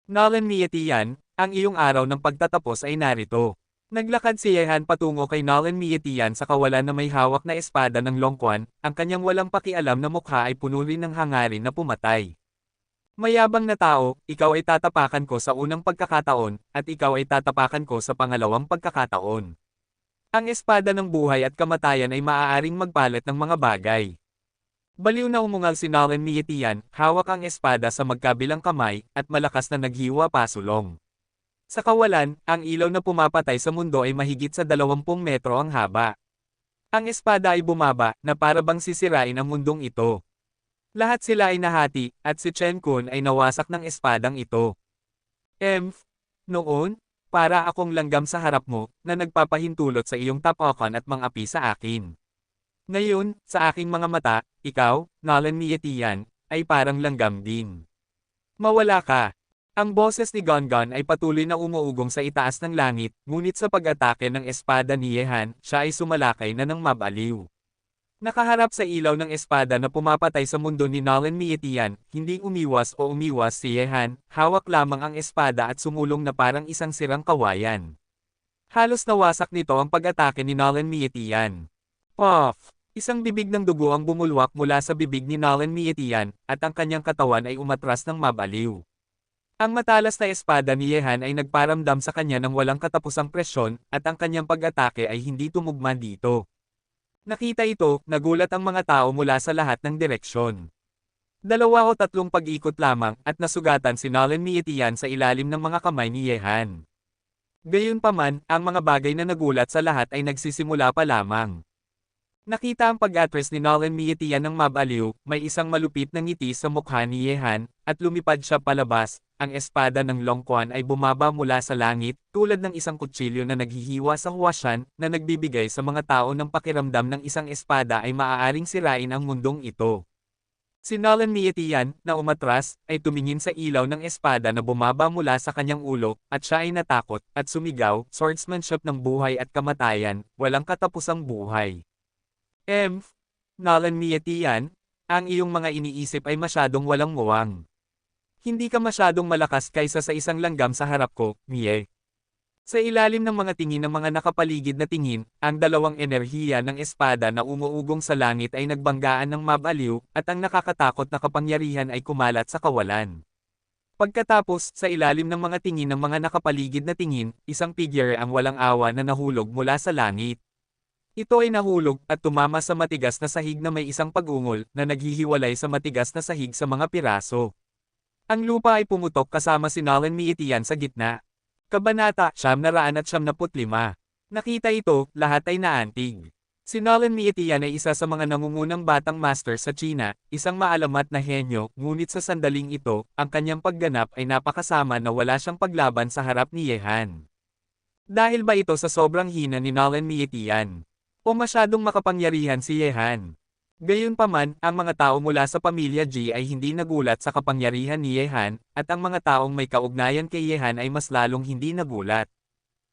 Nolan Mietian, ang iyong araw ng pagtatapos ay narito. Naglakad si Yehan patungo kay Nolan Mietian sa kawalan na may hawak na espada ng Longquan, ang kanyang walang pakialam na mukha ay puno rin ng hangarin na pumatay. Mayabang na tao, ikaw ay tatapakan ko sa unang pagkakataon, at ikaw ay tatapakan ko sa pangalawang pagkakataon. Ang espada ng buhay at kamatayan ay maaaring magpalit ng mga bagay. Baliw na umungal si Nolan Mietian, hawak ang espada sa magkabilang kamay, at malakas na naghiwa pasulong. Sa kawalan, ang ilaw na pumapatay sa mundo ay mahigit sa 20 metro ang haba. Ang espada ay bumaba, na para bang sisirain ang mundong ito. Lahat sila ay nahati, at si Chen Kun ay nawasak ng espadang ito. Noon, para akong langgam sa harap mo, na nagpapahintulot sa iyong tapakan at mangapi sa akin. Ngayon, sa aking mga mata, ikaw, Nolan Mietian, ay parang langgam din. Mawala ka. Ang boses ni Gongon ay patuloy na umuugong sa itaas ng langit, ngunit sa pag-atake ng espada ni Yehan, siya ay sumalakay na ng mabaliw. Nakaharap sa ilaw ng espada na pumapatay sa mundo ni Nolan Mietian, hindi umiwas si Yehan, hawak lamang ang espada at sumulong na parang isang sirang kawayan. Halos nawasak nito ang pag-atake ni Nolan Mietian. Puff! Isang bibig ng dugo ang bumulwak mula sa bibig ni Nolan Mietian, at ang kanyang katawan ay umatras ng mabaliw. Ang matalas na espada ni Yehan ay nagparamdam sa kanya ng walang katapusang presyon, at ang kanyang pag-atake ay hindi tumugma dito. Nakita ito, nagulat ang mga tao mula sa lahat ng direksyon. 2 o 3 pag-ikot lamang, at nasugatan si Nolan Mietian sa ilalim ng mga kamay ni Yehan. Gayunpaman, ang mga bagay na nagulat sa lahat ay nagsisimula pa lamang. Nakita ang pag-atres ni Nolan Mietian ng mabaliw, may isang malupit na ngiti sa mukha ni Yehan, at lumipad siya palabas. Ang espada ng Longquan ay bumaba mula sa langit, tulad ng isang kutsilyo na naghihiwa sa huwasyan, na nagbibigay sa mga tao ng pakiramdam ng isang espada ay maaaring sirain ang mundong ito. Si Nolan Mietian, na umatras, ay tumingin sa ilaw ng espada na bumaba mula sa kanyang ulo, at siya ay natakot, at sumigaw, swordsmanship ng buhay at kamatayan, walang katapusang buhay. Nolan Mietian, ang iyong mga iniisip ay masyadong walang muwang. Hindi ka masyadong malakas kaysa sa isang langgam sa harap ko, Mie. Sa ilalim ng mga tingin ng mga nakapaligid na tingin, ang dalawang enerhiya ng espada na umuugong sa langit ay nagbanggaan ng mabaliw, at ang nakakatakot na kapangyarihan ay kumalat sa kawalan. Pagkatapos, sa ilalim ng mga tingin ng mga nakapaligid na tingin, isang figure ang walang awa na nahulog mula sa langit. Ito ay nahulog at tumama sa matigas na sahig na may isang pag-ungol na naghihiwalay sa matigas na sahig sa mga piraso. Ang lupa ay pumutok kasama si Nolan Mietian sa gitna. Kabanata 975. Nakita ito, lahat ay naantig. Si Nolan Mietian ay isa sa mga nangungunang batang master sa China, isang maalamat na henyo, ngunit sa sandaling ito, ang kanyang pagganap ay napakasama na wala siyang paglaban sa harap ni Yehan. Dahil ba ito sa sobrang hina ni Nolan Mietian? O masyadong makapangyarihan si Yehan? Gayunpaman, ang mga tao mula sa pamilya Ji ay hindi nagulat sa kapangyarihan ni Yehan, at ang mga taong may kaugnayan kay Yehan ay mas lalong hindi nagulat.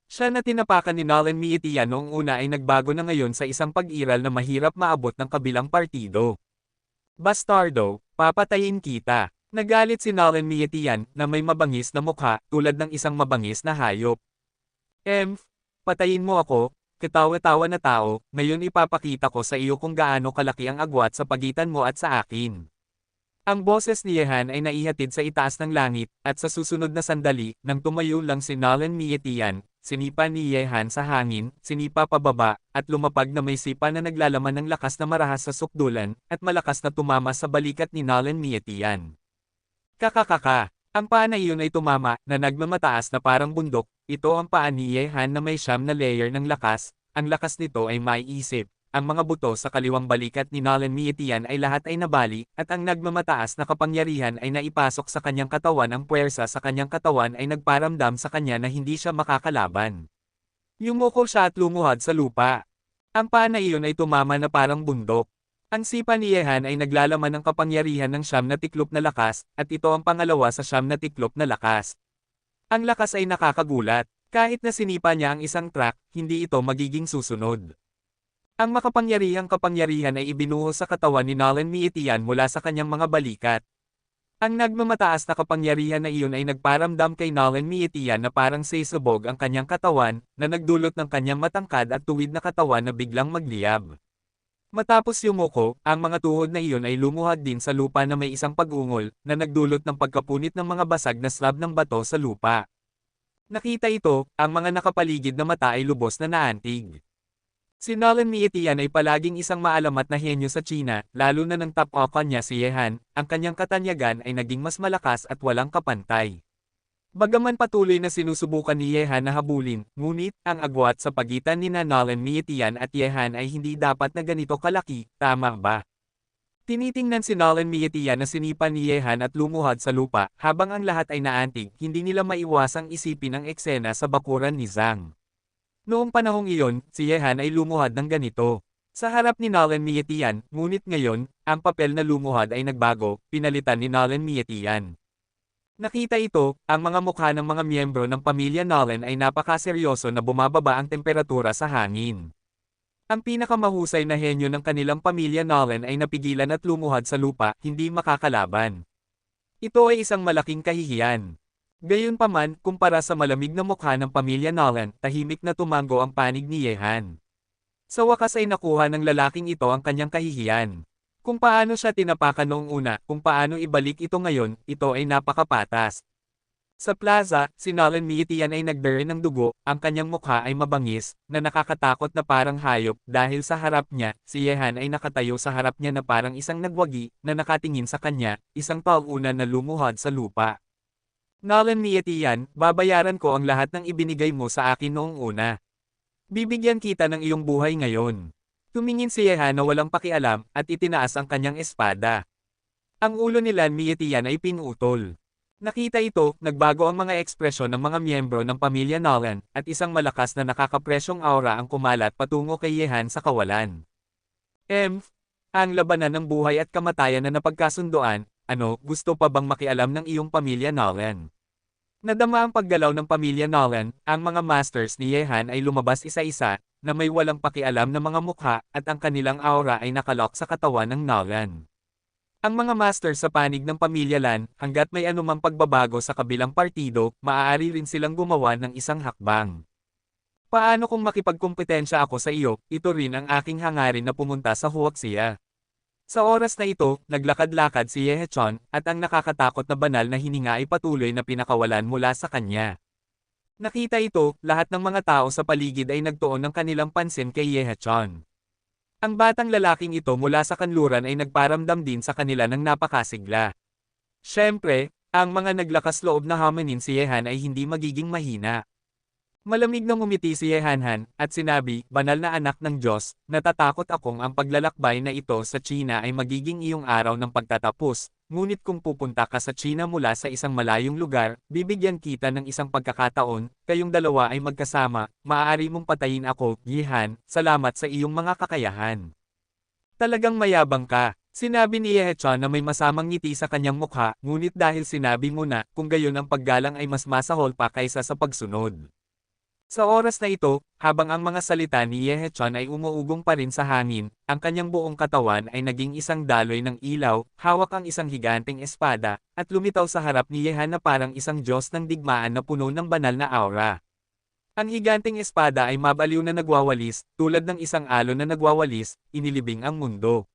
Siya na tinapakan ni Nolan Mietia noong una ay nagbago na ngayon sa isang pag-iral na mahirap maabot ng kabilang partido. Bastardo, papatayin kita. Nagalit si Nolan Mietian na may mabangis na mukha tulad ng isang mabangis na hayop. Patayin mo ako, katawa-tawa na tao, ngayon ipapakita ko sa iyo kung gaano kalaki ang agwat sa pagitan mo at sa akin. Ang boses ni Yehan ay naihatid sa itaas ng langit, at sa susunod na sandali, nang tumayo lang si Nolan Mietian, sinipa ni Yehan sa hangin, sinipa pababa, at lumapag na may sipa na naglalaman ng lakas na marahas sa sukdulan, at malakas na tumama sa balikat ni Nolan Mietian. Kakakaka! Ang paa na iyon ay tumama, na nagmamataas na parang bundok. Ito ang paa ni Yehan na may siyam na layer ng lakas, ang lakas nito ay maiisip. Ang mga buto sa kaliwang balikat ni Nolan Mietian ay lahat ay nabali, at ang nagmamataas na kapangyarihan ay naipasok sa kanyang katawan. Ang puwersa sa kanyang katawan ay nagparamdam sa kanya na hindi siya makakalaban. Yumuko siya at lumuhad sa lupa. Ang paa na iyon ay tumama na parang bundok. Ang sipa ni Yehan ay naglalaman ng kapangyarihan ng siyam na tiklop na lakas, at ito ang pangalawa sa siyam na tiklop na lakas. Ang lakas ay nakakagulat. Kahit na sinipa niya ang isang track, hindi ito magiging susunod. Ang makapangyarihang kapangyarihan ay ibinuhos sa katawan ni Nolan Mietian mula sa kanyang mga balikat. Ang nagmamataas na kapangyarihan na iyon ay nagparamdam kay Nolan Mietian na parang sisubog ang kanyang katawan, na nagdulot ng kanyang matangkad at tuwid na katawan na biglang magliyab. Matapos yumuko, ang mga tuhod na iyon ay lumuhad din sa lupa na may isang pag-ungol, na nagdulot ng pagkapunit ng mga basag na slab ng bato sa lupa. Nakita ito, ang mga nakapaligid na mata ay lubos na naantig. Si Nolan Mietian ay palaging isang maalamat na henyo sa China, lalo na nang top-off niya si Yehan, ang kanyang katanyagan ay naging mas malakas at walang kapantay. Bagaman patuloy na sinusubukan ni Yehan na habulin, ngunit, ang agwat sa pagitan ni Nolan Mietian at Yehan ay hindi dapat na ganito kalaki, tama ba? Tinitingnan si Nolan Mietian na sinipa ni Yehan at lumuhad sa lupa, habang ang lahat ay naantig, hindi nila maiwasang isipin ang eksena sa bakuran ni Zhang. Noong panahong iyon, si Yehan ay lumuhad ng ganito. Sa harap ni Nolan Mietian, ngunit ngayon, ang papel na lumuhad ay nagbago, pinalitan ni Nolan Mietian. Nakita ito, ang mga mukha ng mga miyembro ng pamilya Nolan ay napakaseryoso na bumababa ang temperatura sa hangin. Ang pinakamahusay na henyo ng kanilang pamilya Nolan ay napigilan at lumuhad sa lupa, hindi makakalaban. Ito ay isang malaking kahihiyan. Gayunpaman, kumpara sa malamig na mukha ng pamilya Nolan, tahimik na tumango ang panig ni Yehan. Sa wakas ay nakuha ng lalaking ito ang kanyang kahihiyan. Kung paano siya tinapakan noong una, kung paano ibalik ito ngayon, ito ay napakapatas. Sa plaza, si Nolan Mietian ay nagdere ng dugo, ang kanyang mukha ay mabangis, na nakakatakot na parang hayop, dahil sa harap niya, si Yehan ay nakatayo sa harap niya na parang isang nagwagi, na nakatingin sa kanya, isang tauna na lumuhad sa lupa. Nolan Mietian, babayaran ko ang lahat ng ibinigay mo sa akin noong una. Bibigyan kita ng iyong buhay ngayon. Tumingin si Yehan na walang pakialam, at itinaas ang kanyang espada. Ang ulo ni Nolan Mietian ay pinutol. Nakita ito, nagbago ang mga ekspresyon ng mga miyembro ng pamilya Nolan, at isang malakas na nakakapresyong aura ang kumalat patungo kay Yehan sa kawalan. Ang labanan ng buhay at kamatayan na napagkasundoan, gusto pa bang makialam ng iyong pamilya Nolan? Nadama ang paggalaw ng pamilya Nolan, ang mga masters ni Yehan ay lumabas isa-isa, na may walang pakialam na mga mukha, at ang kanilang aura ay nakalok sa katawan ng Nolan. Ang mga master sa panig ng pamilya Lan, hanggat may anumang pagbabago sa kabilang partido, maaari rin silang gumawa ng isang hakbang. Paano kung makipagkumpetensya ako sa iyo, ito rin ang aking hangarin na pumunta sa Huaxia. Sa oras na ito, naglakad-lakad si Yehechon, at ang nakakatakot na banal na hininga ay patuloy na pinakawalan mula sa kanya. Nakita ito, lahat ng mga tao sa paligid ay nagtuon ng kanilang pansin kay Yehechon. Ang batang lalaking ito mula sa kanluran ay nagparamdam din sa kanila ng napakasigla. Siyempre, ang mga naglakas loob na hamanin si Yehan ay hindi magiging mahina. Malamig na ngumiti si Yehanhan, at sinabi, banal na anak ng Diyos, natatakot akong ang paglalakbay na ito sa China ay magiging iyong araw ng pagtatapos, ngunit kung pupunta ka sa China mula sa isang malayong lugar, bibigyan kita ng isang pagkakataon, kayong dalawa ay magkasama, maaari mong patayin ako, Yehan, salamat sa iyong mga kakayahan. Talagang mayabang ka, sinabi ni Yehechon na may masamang ngiti sa kanyang mukha, ngunit dahil sinabi mo na, kung gayon ang paggalang ay mas masahol pa kaysa sa pagsunod. Sa oras na ito, habang ang mga salita ni Yehechon ay umuugong pa rin sa hangin, ang kanyang buong katawan ay naging isang daloy ng ilaw, hawak ang isang higanteng espada, at lumitaw sa harap ni Yehan na parang isang Diyos ng digmaan na puno ng banal na aura. Ang higanteng espada ay mabaliw na nagwawalis, tulad ng isang alon na nagwawalis, inilibing ang mundo.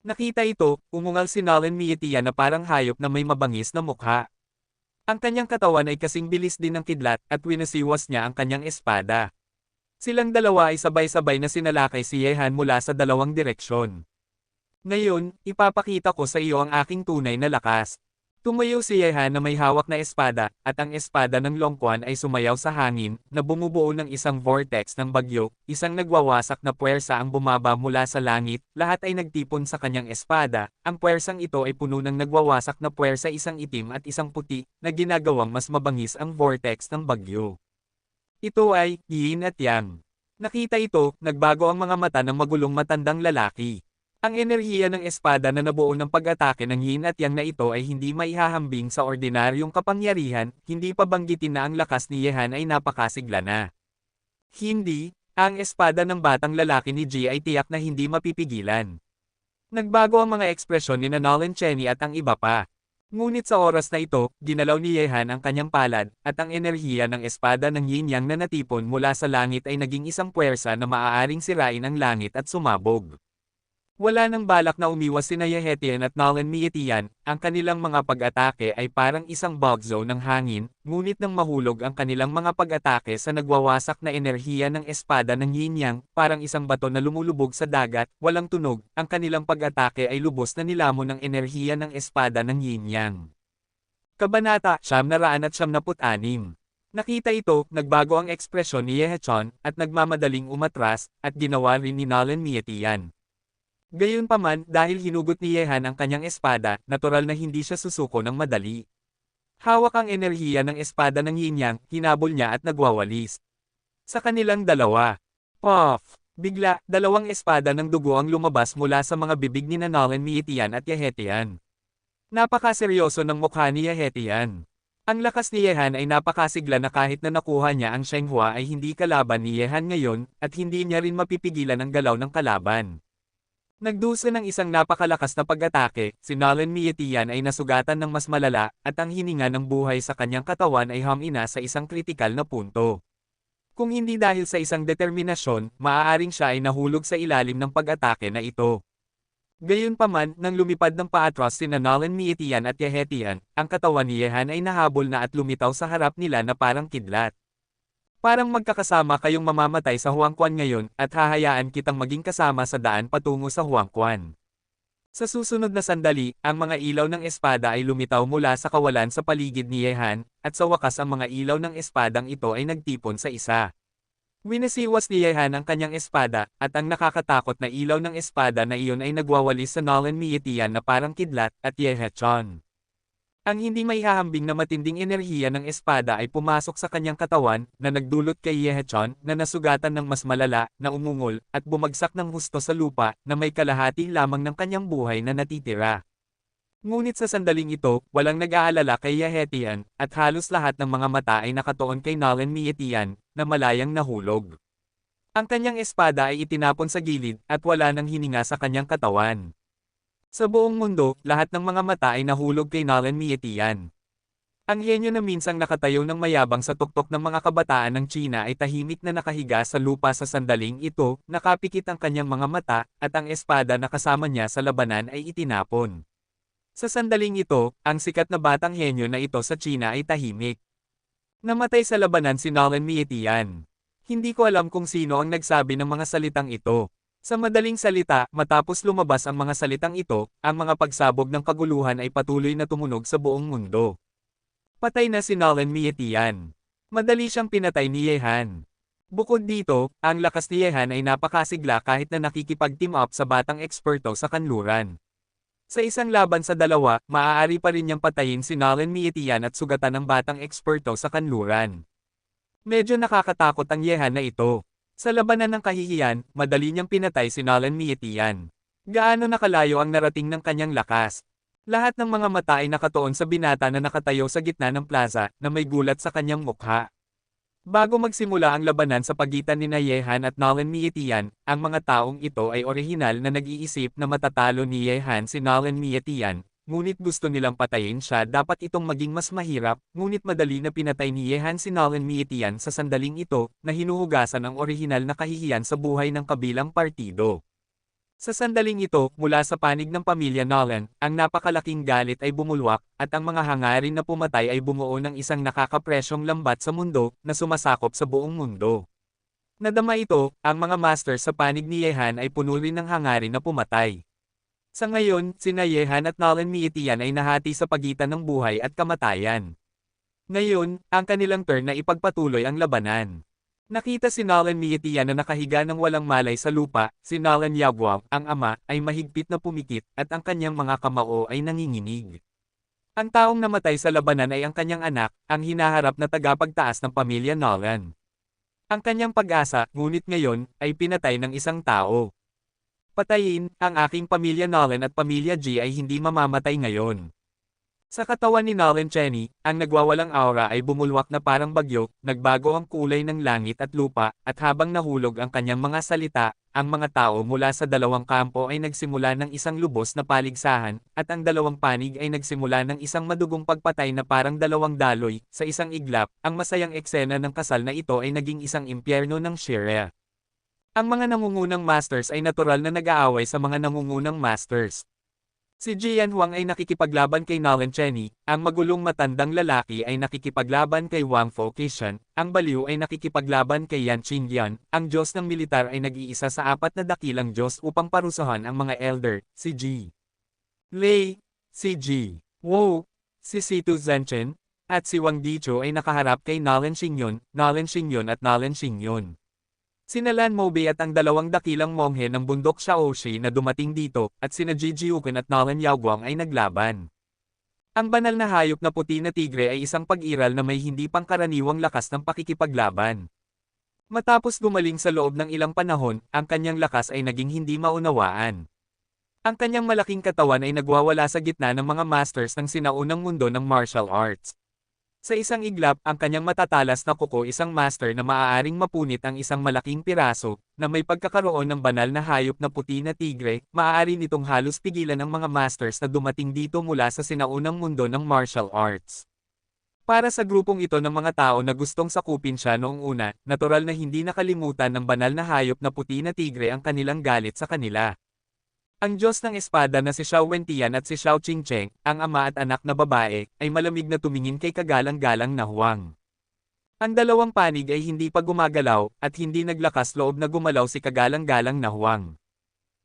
Nakita ito, umungal si Nolan Mietian na parang hayop na may mabangis na mukha. Ang kanyang katawan ay kasing bilis din ng kidlat at winasiwas niya ang kanyang espada. Silang dalawa ay sabay-sabay na sinalakay si Yehan mula sa dalawang direksyon. Ngayon, ipapakita ko sa iyo ang aking tunay na lakas. Tumayo si Yehan na may hawak na espada, at ang espada ng Longquan ay sumayaw sa hangin, na bumubuo ng isang vortex ng bagyo, isang nagwawasak na puwersa ang bumaba mula sa langit, lahat ay nagtipon sa kanyang espada, ang puwersang ito ay puno ng nagwawasak na puwersa isang itim at isang puti, na ginagawang mas mabangis ang vortex ng bagyo. Ito ay, Yin at Yang. Nakita ito, nagbago ang mga mata ng magulong matandang lalaki. Ang enerhiya ng espada na nabuo ng pag-atake ng Yin at Yang na ito ay hindi maihahambing sa ordinaryong kapangyarihan, hindi pa banggitin na ang lakas ni Yehan ay napakasigla na. Hindi, ang espada ng batang lalaki ni Ji ay tiyak na hindi mapipigilan. Nagbago ang mga ekspresyon ni Nolan Cheney at ang iba pa. Ngunit sa oras na ito, ginalaw ni Yehan ang kanyang palad, at ang enerhiya ng espada ng Yin Yang na natipon mula sa langit ay naging isang puwersa na maaaring sirain ang langit at sumabog. Wala nang balak na umiwas sina Yehetian at Nolan Mietian, ang kanilang mga pag-atake ay parang isang bug zone ng hangin, ngunit nang mahulog ang kanilang mga pag-atake sa nagwawasak na enerhiya ng espada ng Yin Yang, parang isang bato na lumulubog sa dagat, walang tunog, ang kanilang pag-atake ay lubos na nilamon ng enerhiya ng espada ng Yin Yang. Kabanata 996. Nakita ito, nagbago ang ekspresyon ni Yehechon, at nagmamadaling umatras, at ginawa rin ni Nolan Mietian. Gayunpaman, dahil hinugot ni Yehan ang kanyang espada, natural na hindi siya susuko ng madali. Hawak ang enerhiya ng espada ng Yin Yang, hinabol niya at nagwawalis. Sa kanilang dalawa. Puff! Bigla, dalawang espada ng dugo ang lumabas mula sa mga bibig ni Nolan Mietian at Yehetian. Napakaseryoso ng mukha ni Yehetian. Ang lakas ni Yehan ay napakasigla na kahit na nakuha niya ang Shenghua ay hindi kalaban ni Yehan ngayon, at hindi niya rin mapipigilan ang galaw ng kalaban. Nagdusa ng isang napakalakas na pag-atake, si Nolan Mietian ay nasugatan ng mas malala, at ang hininga ng buhay sa kanyang katawan ay humina sa isang kritikal na punto. Kung hindi dahil sa isang determinasyon, maaaring siya ay nahulog sa ilalim ng pag-atake na ito. Gayunpaman, nang lumipad ng paatras sina Nolan Mietian at Yehetian, ang katawan ni Yehan ay nahabol na at lumitaw sa harap nila na parang kidlat. Parang magkakasama kayong mamamatay sa Huangquan ngayon, at hahayaan kitang maging kasama sa daan patungo sa Huangquan. Sa susunod na sandali, ang mga ilaw ng espada ay lumitaw mula sa kawalan sa paligid ni Yehan, at sa wakas ang mga ilaw ng espadang ito ay nagtipon sa isa. Winasiwas ni Yehan ang kanyang espada, at ang nakakatakot na ilaw ng espada na iyon ay nagwawalis sa Nolan Mietian na parang kidlat, at Yehechon. Ang hindi maihahambing na matinding enerhiya ng espada ay pumasok sa kanyang katawan, na nagdulot kay Yehechon, na nasugatan ng mas malala, na umungol, at bumagsak ng husto sa lupa, na may kalahati lamang ng kanyang buhay na natitira. Ngunit sa sandaling ito, walang nag-aalala kay Yehetian, at halos lahat ng mga mata ay nakatuon kay Nolan Mietian, na malayang nahulog. Ang kanyang espada ay itinapon sa gilid, at wala nang hininga sa kanyang katawan. Sa buong mundo, lahat ng mga mata ay nahulog kay Nolan Mietian. Ang henyo na minsang nakatayo ng mayabang sa tuktok ng mga kabataan ng China ay tahimik na nakahiga sa lupa sa sandaling ito, nakapikit ang kanyang mga mata, at ang espada na kasama niya sa labanan ay itinapon. Sa sandaling ito, ang sikat na batang henyo na ito sa China ay tahimik. Namatay sa labanan si Nolan Mietian. Hindi ko alam kung sino ang nagsabi ng mga salitang ito. Sa madaling salita, matapos lumabas ang mga salitang ito, ang mga pagsabog ng kaguluhan ay patuloy na tumunog sa buong mundo. Patay na si Nolan Mietian. Madali siyang pinatay ni Yehan. Bukod dito, ang lakas ni Yehan ay napakasigla kahit na nakikipag-team up sa batang eksperto sa kanluran. Sa isang laban sa dalawa, maaari pa rin niyang patayin si Nolan Mietian at sugatan ng batang eksperto sa kanluran. Medyo nakakatakot ang Yehan na ito. Sa labanan ng kahihiyan, madali niyang pinatay si Nolan Mietian. Gaano nakalayo ang narating ng kanyang lakas. Lahat ng mga mata ay nakatuon sa binata na nakatayo sa gitna ng plaza, na may gulat sa kanyang mukha. Bago magsimula ang labanan sa pagitan ni Yehan at Nolan Mietian, ang mga taong ito ay orihinal na nag-iisip na matatalo ni Yehan si Nolan Mietian, ngunit gusto nilang patayin siya. Dapat itong maging mas mahirap, ngunit madali na pinatay ni Yehan si Nolan Mietian sa sandaling ito, na hinuhugasan ang orihinal na kahihiyan sa buhay ng kabilang partido. Sa sandaling ito, mula sa panig ng pamilya Nolan, ang napakalaking galit ay bumulwak, at ang mga hangarin na pumatay ay bumuo ng isang nakakapresyong lambat sa mundo, na sumasakop sa buong mundo. Nadama ito, ang mga master sa panig ni Yehan ay puno rin ng hangarin na pumatay. Sa ngayon, sina Yehan at Nolan Mietian ay nahati sa pagitan ng buhay at kamatayan. Ngayon, ang kanilang turn na ipagpatuloy ang labanan. Nakita si Nolan Mietian na nakahiga ng walang malay sa lupa. Si Nolan Yagwab, ang ama, ay mahigpit na pumikit, at ang kanyang mga kamao ay nanginginig. Ang taong namatay sa labanan ay ang kanyang anak, ang hinaharap na tagapagtaas ng pamilya Nolan. Ang kanyang pag-asa, ngunit ngayon, ay pinatay ng isang tao. Patayin, ang aking pamilya Nolan at pamilya G ay hindi mamamatay ngayon. Sa katawan ni Nolan Cheney, ang nagwawalang aura ay bumulwak na parang bagyo, nagbago ang kulay ng langit at lupa, at habang nahulog ang kanyang mga salita, ang mga tao mula sa dalawang kampo ay nagsimula ng isang lubos na paligsahan, at ang dalawang panig ay nagsimula ng isang madugong pagpatay na parang dalawang daloy. Sa isang iglap, ang masayang eksena ng kasal na ito ay naging isang impyerno ng Shirea. Ang mga nangungunang masters ay natural na nag-aaway sa mga nangungunang masters. Si Jian Huang ay nakikipaglaban kay Nolan Cheney, ang magulong matandang lalaki ay nakikipaglaban kay Wang Focushan, ang baliw ay nakikipaglaban kay Yan Qingyan, ang Diyos ng militar ay nag-iisa sa apat na dakilang Diyos upang parusahan ang mga elder, si Ji Lei, si Ji Wu, si Situ Zhenchen, at si Wang Dicho ay nakaharap kay Nolan Xingyon at Nolan Xingyon. Sina Lan Mobi at ang dalawang dakilang monghe ng bundok Shaoxi na dumating dito, at sina Ji Jiuquan at Nolan Yaoguang ay naglaban. Ang banal na hayop na puti na tigre ay isang pag-iral na may hindi pangkaraniwang lakas ng pakikipaglaban. Matapos gumaling sa loob ng ilang panahon, ang kanyang lakas ay naging hindi maunawaan. Ang kanyang malaking katawan ay nagwawala sa gitna ng mga masters ng sinaunang mundo ng martial arts. Sa isang iglap, ang kanyang matatalas na kuko isang master na maaaring mapunit ang isang malaking piraso, na may pagkakaroon ng banal na hayop na puti na tigre, maaari nitong halos pigilan ng mga masters na dumating dito mula sa sinaunang mundo ng martial arts. Para sa grupong ito ng mga tao na gustong sakupin siya noong una, natural na hindi nakalimutan ng banal na hayop na puti na tigre ang kanilang galit sa kanila. Ang Diyos ng Espada na si Xiao Wentian at si Xiao Qingcheng, ang ama at anak na babae, ay malamig na tumingin kay kagalang-galang na Huang. Ang dalawang panig ay hindi pa gumagalaw, at hindi naglakas loob na gumalaw si kagalang-galang na Huang.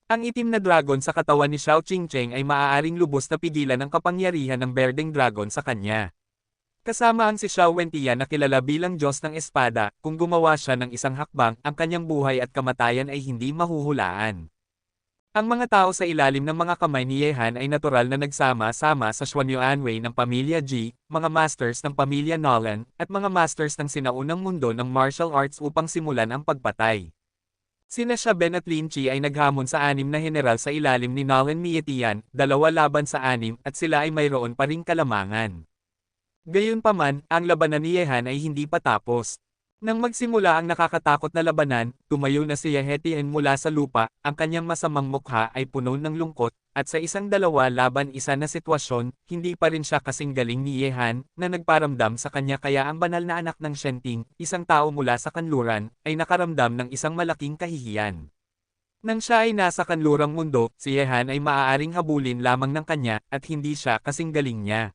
Ang itim na dragon sa katawan ni Xiao Qingcheng ay maaaring lubos na pigilan ang kapangyarihan ng berdeng dragon sa kanya. Kasama ang si Xiao Wentian na kilala bilang Diyos ng Espada, kung gumawa siya ng isang hakbang, ang kanyang buhay at kamatayan ay hindi mahuhulaan. Ang mga tao sa ilalim ng mga kamay ni Yehan ay natural na nagsama-sama sa Xuanyuanwei ng pamilya Ji, mga masters ng pamilya Nolan, at mga masters ng sinaunang mundo ng martial arts upang simulan ang pagpatay. Sina Ben at Lin Chi ay naghamon sa 6 na general sa ilalim ni Nolan Mietian, 2 laban sa 6, at sila ay mayroon pa ring kalamangan. Gayunpaman, ang labanan ni Yehan ay hindi pa tapos. Nang magsimula ang nakakatakot na labanan, tumayo na si Yehetian mula sa lupa, ang kanyang masamang mukha ay puno ng lungkot, at sa 1-2 laban 1 na sitwasyon, hindi pa rin siya kasing galing ni Yehan, na nagparamdam sa kanya kaya ang banal na anak ng Shenting, isang tao mula sa kanluran, ay nakaramdam ng isang malaking kahihiyan. Nang siya ay nasa kanlurang mundo, si Yehan ay maaaring habulin lamang ng kanya, at hindi siya kasing galing niya.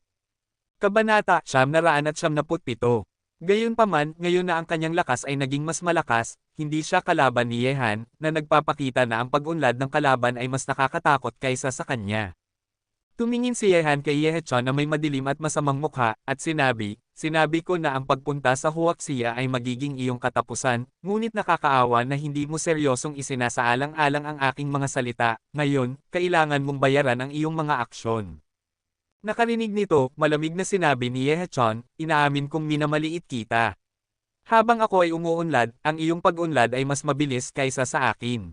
Kabanata 997. Gayunpaman, ngayon na ang kanyang lakas ay naging mas malakas, hindi siya kalaban ni Yehan, na nagpapakita na ang pag-unlad ng kalaban ay mas nakakatakot kaysa sa kanya. Tumingin si Yehan kay Yehechon na may madilim at masamang mukha, at sinabi ko na ang pagpunta sa Huaxia ay magiging iyong katapusan, ngunit nakakaawa na hindi mo seryosong isinasaalang-alang ang aking mga salita, ngayon, kailangan mong bayaran ang iyong mga aksyon. Nakarinig nito, malamig na sinabi ni Yehechon, inaamin kong minamaliit kita. Habang ako ay umuunlad, ang iyong pag-unlad ay mas mabilis kaysa sa akin.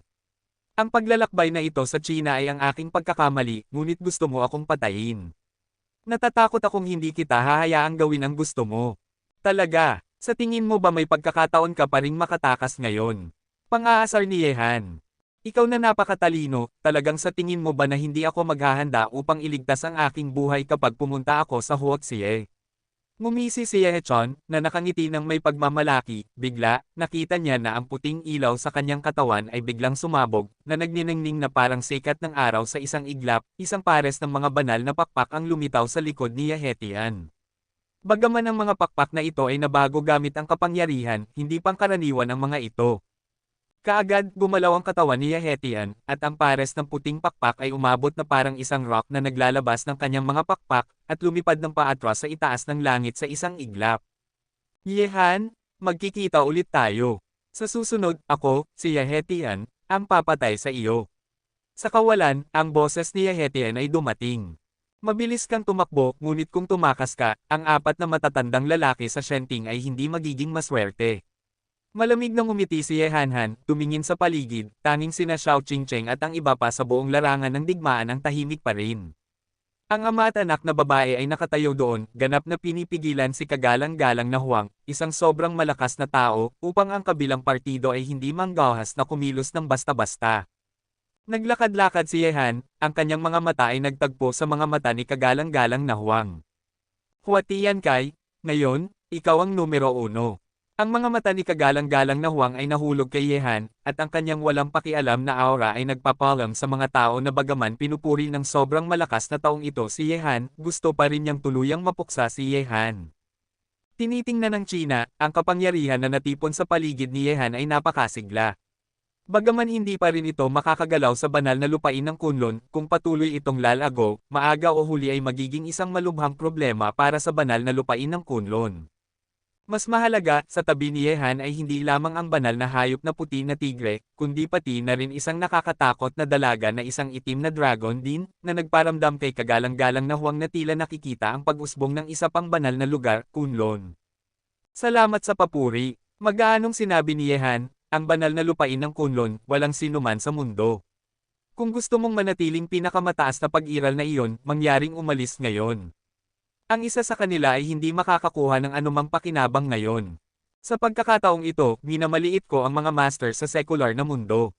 Ang paglalakbay na ito sa China ay ang aking pagkakamali, ngunit gusto mo akong patayin. Natatakot akong hindi kita hahayaang gawin ang gusto mo. Talaga. Sa tingin mo ba may pagkakataon ka pa ring makatakas ngayon? Pang-aasar ni Yehan. Ikaw na napakatalino, talagang sa tingin mo ba na hindi ako maghahanda upang iligtas ang aking buhay kapag pumunta ako sa Huoxie? Ngumisi si Yehechon, na nakangiti ng may pagmamalaki, bigla, nakita niya na ang puting ilaw sa kanyang katawan ay biglang sumabog, na nagniningning na parang sikat ng araw sa isang iglap, isang pares ng mga banal na pakpak ang lumitaw sa likod ni Yehetian. Bagaman ang mga pakpak na ito ay nabago gamit ang kapangyarihan, hindi pangkaraniwan ang mga ito. Kaagad, gumalaw ang katawan ni Yehetian, at ang pares ng puting pakpak ay umabot na parang isang rock na naglalabas ng kanyang mga pakpak, at lumipad ng paatras sa itaas ng langit sa isang iglap. Yehan, magkikita ulit tayo. Sa susunod, ako, si Yehetian, ang papatay sa iyo. Sa kawalan, ang boses ni Yehetian ay dumating. Mabilis kang tumakbo, ngunit kung tumakas ka, ang apat na matatandang lalaki sa Shenting ay hindi magiging maswerte. Malamig na ngumiti si Yehanhan, tumingin sa paligid, tanging sina Xiao Qingcheng at ang iba pa sa buong larangan ng digmaan ang tahimik pa rin. Ang ama at anak na babae ay nakatayo doon, ganap na pinipigilan si kagalang-galang na Huang, isang sobrang malakas na tao, upang ang kabilang partido ay hindi manggahas na kumilos ng basta-basta. Naglakad-lakad si Yehan, ang kanyang mga mata ay nagtagpo sa mga mata ni kagalang-galang na Huang. Huatian Kai, ngayon, ikaw ang numero 1. Ang mga mata ni kagalang-galang na Huang ay nahulog kay Yehan, at ang kanyang walang pakialam na aura ay nagpapalam sa mga tao na bagaman pinupuri ng sobrang malakas na taong ito si Yehan, gusto pa rin niyang tuluyang mapuksa si Yehan. Tinitingnan ng China, ang kapangyarihan na natipon sa paligid ni Yehan ay napakasigla. Bagaman hindi pa rin ito makakagalaw sa banal na lupain ng Kunlun, kung patuloy itong lalago, maaga o huli ay magiging isang malubhang problema para sa banal na lupain ng Kunlun. Mas mahalaga, sa tabi ni Yehan ay hindi lamang ang banal na hayop na puti na tigre, kundi pati na rin isang nakakatakot na dalaga na isang itim na dragon din, na nagparamdam kay kagalang-galang na Huang na tila nakikita ang pag-usbong ng isa pang banal na lugar, Kunlun. Salamat sa papuri. Mag-aanong sinabi ni Yehan, ang banal na lupain ng Kunlun, walang sinuman sa mundo. Kung gusto mong manatiling pinakamataas na pag-iral na iyon, mangyaring umalis ngayon. Ang isa sa kanila ay hindi makakakuha ng anumang pakinabang ngayon. Sa pagkakataong ito, minamaliit ko ang mga master sa sekular na mundo.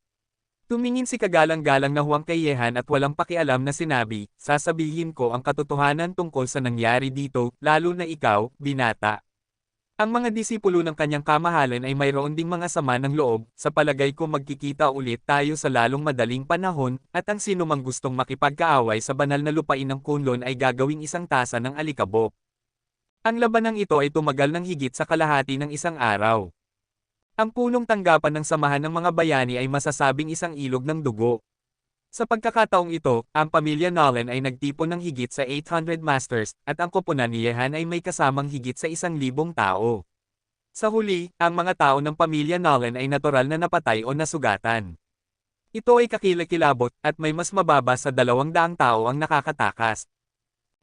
Tumingin si kagalang-galang na Huang kay Yehan at walang pakialam na sinabi, sasabihin ko ang katotohanan tungkol sa nangyari dito, lalo na ikaw, binata. Ang mga disipulo ng kanyang kamahalan ay mayroon ding mga sama ng loob, sa palagay ko magkikita ulit tayo sa lalong madaling panahon, at ang sinumang gustong makipagkaaway sa banal na lupain ng Kunlun ay gagawing isang tasa ng alikabok. Ang labanang ito ay tumagal ng higit sa kalahati ng isang araw. Ang punong tanggapan ng samahan ng mga bayani ay masasabing isang ilog ng dugo. Sa pagkakataong ito, ang pamilya Nolan ay nagtipon ng higit sa 800 masters, at ang koponan ni Yehan ay may kasamang higit sa 1,000 tao. Sa huli, ang mga tao ng pamilya Nolan ay natural na napatay o nasugatan. Ito ay kakilakilabot, at may mas mababa sa 200 tao ang nakakatakas.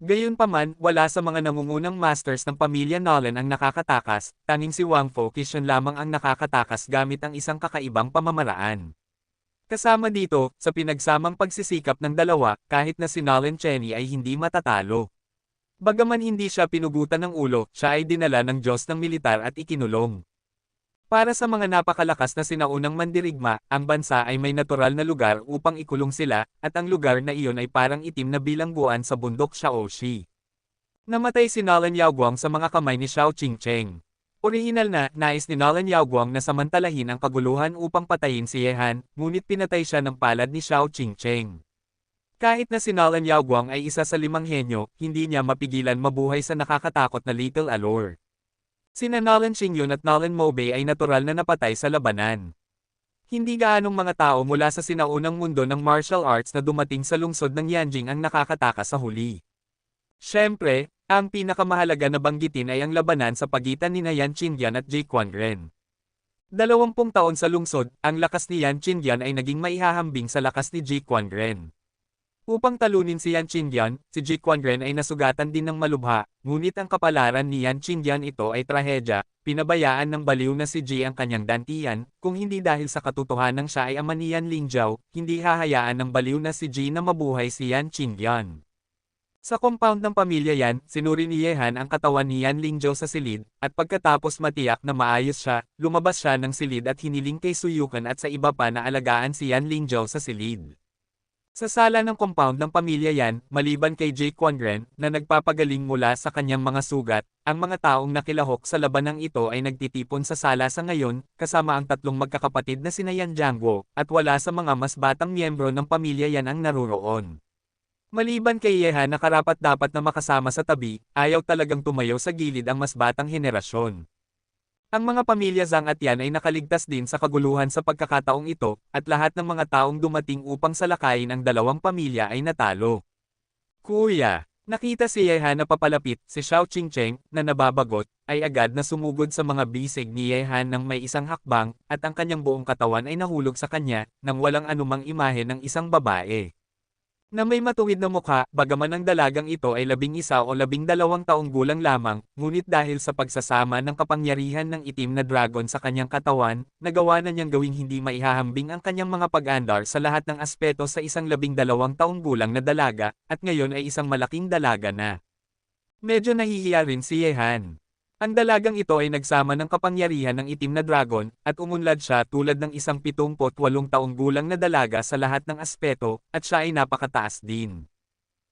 Gayunpaman, wala sa mga nangungunang masters ng pamilya Nolan ang nakakatakas, tanging si Wang Focusyon lamang ang nakakatakas gamit ang isang kakaibang pamamaraan. Kasama dito, sa pinagsamang pagsisikap ng dalawa, kahit na si Nolan Cheney ay hindi matatalo. Bagaman hindi siya pinugutan ng ulo, siya ay dinala ng Diyos ng militar at ikinulong. Para sa mga napakalakas na sinaunang mandirigma, ang bansa ay may natural na lugar upang ikulong sila, at ang lugar na iyon ay parang itim na bilangguan sa bundok Shaoxi. Namatay si Nolan Yaoguang sa mga kamay ni Xiao Qingcheng. Orihinal na, nais ni Nolan Yaoguang na samantalahin ang kaguluhan upang patayin si Yehan, ngunit pinatay siya ng palad ni Xiao Qingcheng. Kahit na si Nolan Yaoguang ay isa sa 5 henyo, hindi niya mapigilan mabuhay sa nakakatakot na Little Allure. Sina Nolan Xingyun at Nolan Mobei ay natural na napatay sa labanan. Hindi gaanong mga tao mula sa sinaunang mundo ng martial arts na dumating sa lungsod ng Yanjing ang nakakatakas sa huli. Siyempre, ang pinakamahalaga na banggitin ay ang labanan sa pagitan ni Yan Qingyan at Ji Quanren. 20 taon sa lungsod, ang lakas ni Yan Qingyan ay naging maihahambing sa lakas ni Ji Quanren. Upang talunin si Yan Qingyan, si Ji Quanren ay nasugatan din ng malubha, ngunit ang kapalaran ni Yan Qingyan ito ay trahedya, pinabayaan ng baliw na si Ji ang kanyang dantian, kung hindi dahil sa katotohanan siya ay ama ni Yan Lingjiao, hindi hahayaan ng baliw na si Ji na mabuhay si Yan Qingyan. Sa compound ng pamilya Yan, sinuri ni Yehan ang katawan ni Yan Lingzhou sa silid, at pagkatapos matiyak na maayos siya, lumabas siya ng silid at hiniling kay Suyukan at sa iba pa na alagaan si Yan Lingzhou sa silid. Sa sala ng compound ng pamilya Yan, maliban kay Jake Quangren, na nagpapagaling mula sa kanyang mga sugat, ang mga taong nakilahok sa labanang ito ay nagtitipon sa sala sa ngayon, kasama ang tatlong magkakapatid na sina Yan Jiangguo, at wala sa mga mas batang miyembro ng pamilya Yan ang naruroon. Maliban kay Yehan na karapat-dapat na makasama sa tabi, ayaw talagang tumayo sa gilid ang mas batang henerasyon. Ang mga pamilya Zhang at Yan ay nakaligtas din sa kaguluhan sa pagkakataong ito, at lahat ng mga taong dumating upang salakayin ang dalawang pamilya ay natalo. Kuya, nakita si Yehan na papalapit, si Xiao Qingcheng, na nababagot, ay agad na sumugod sa mga bisig ni Yehan ng may isang hakbang, at ang kanyang buong katawan ay nahulog sa kanya, nang walang anumang imahe ng isang babae na may matuwid na mukha, bagaman ang dalagang ito ay 11 o 12 taong gulang lamang, ngunit dahil sa pagsasama ng kapangyarihan ng itim na dragon sa kanyang katawan, nagawa na niyang gawing hindi maihahambing ang kanyang mga pag-andar sa lahat ng aspeto sa isang 12 taong gulang na dalaga, at ngayon ay isang malaking dalaga na. Medyo nahihiya rin si Yehan. Ang dalagang ito ay nagsama ng kapangyarihan ng itim na dragon, at umunlad siya tulad ng isang 78 taong gulang na dalaga sa lahat ng aspeto, at siya ay napakataas din.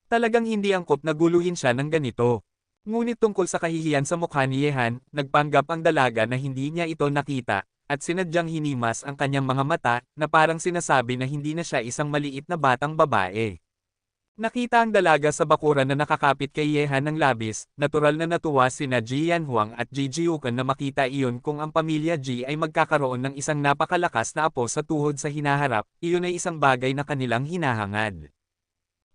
Talagang hindi angkop na guluhin siya ng ganito. Ngunit tungkol sa kahihiyan sa mukha ni Yehan, nagpanggap ang dalaga na hindi niya ito nakita, at sinadyang hinimas ang kanyang mga mata, na parang sinasabi na hindi na siya isang maliit na batang babae. Nakita ang dalaga sa bakuran na nakakapit kay Yehan ng labis, natural na natuwa sina Ji Yanhuang at Ji Jiukan na makita iyon kung ang pamilya Ji ay magkakaroon ng isang napakalakas na apo sa tuhod sa hinaharap, iyon ay isang bagay na kanilang hinahangad.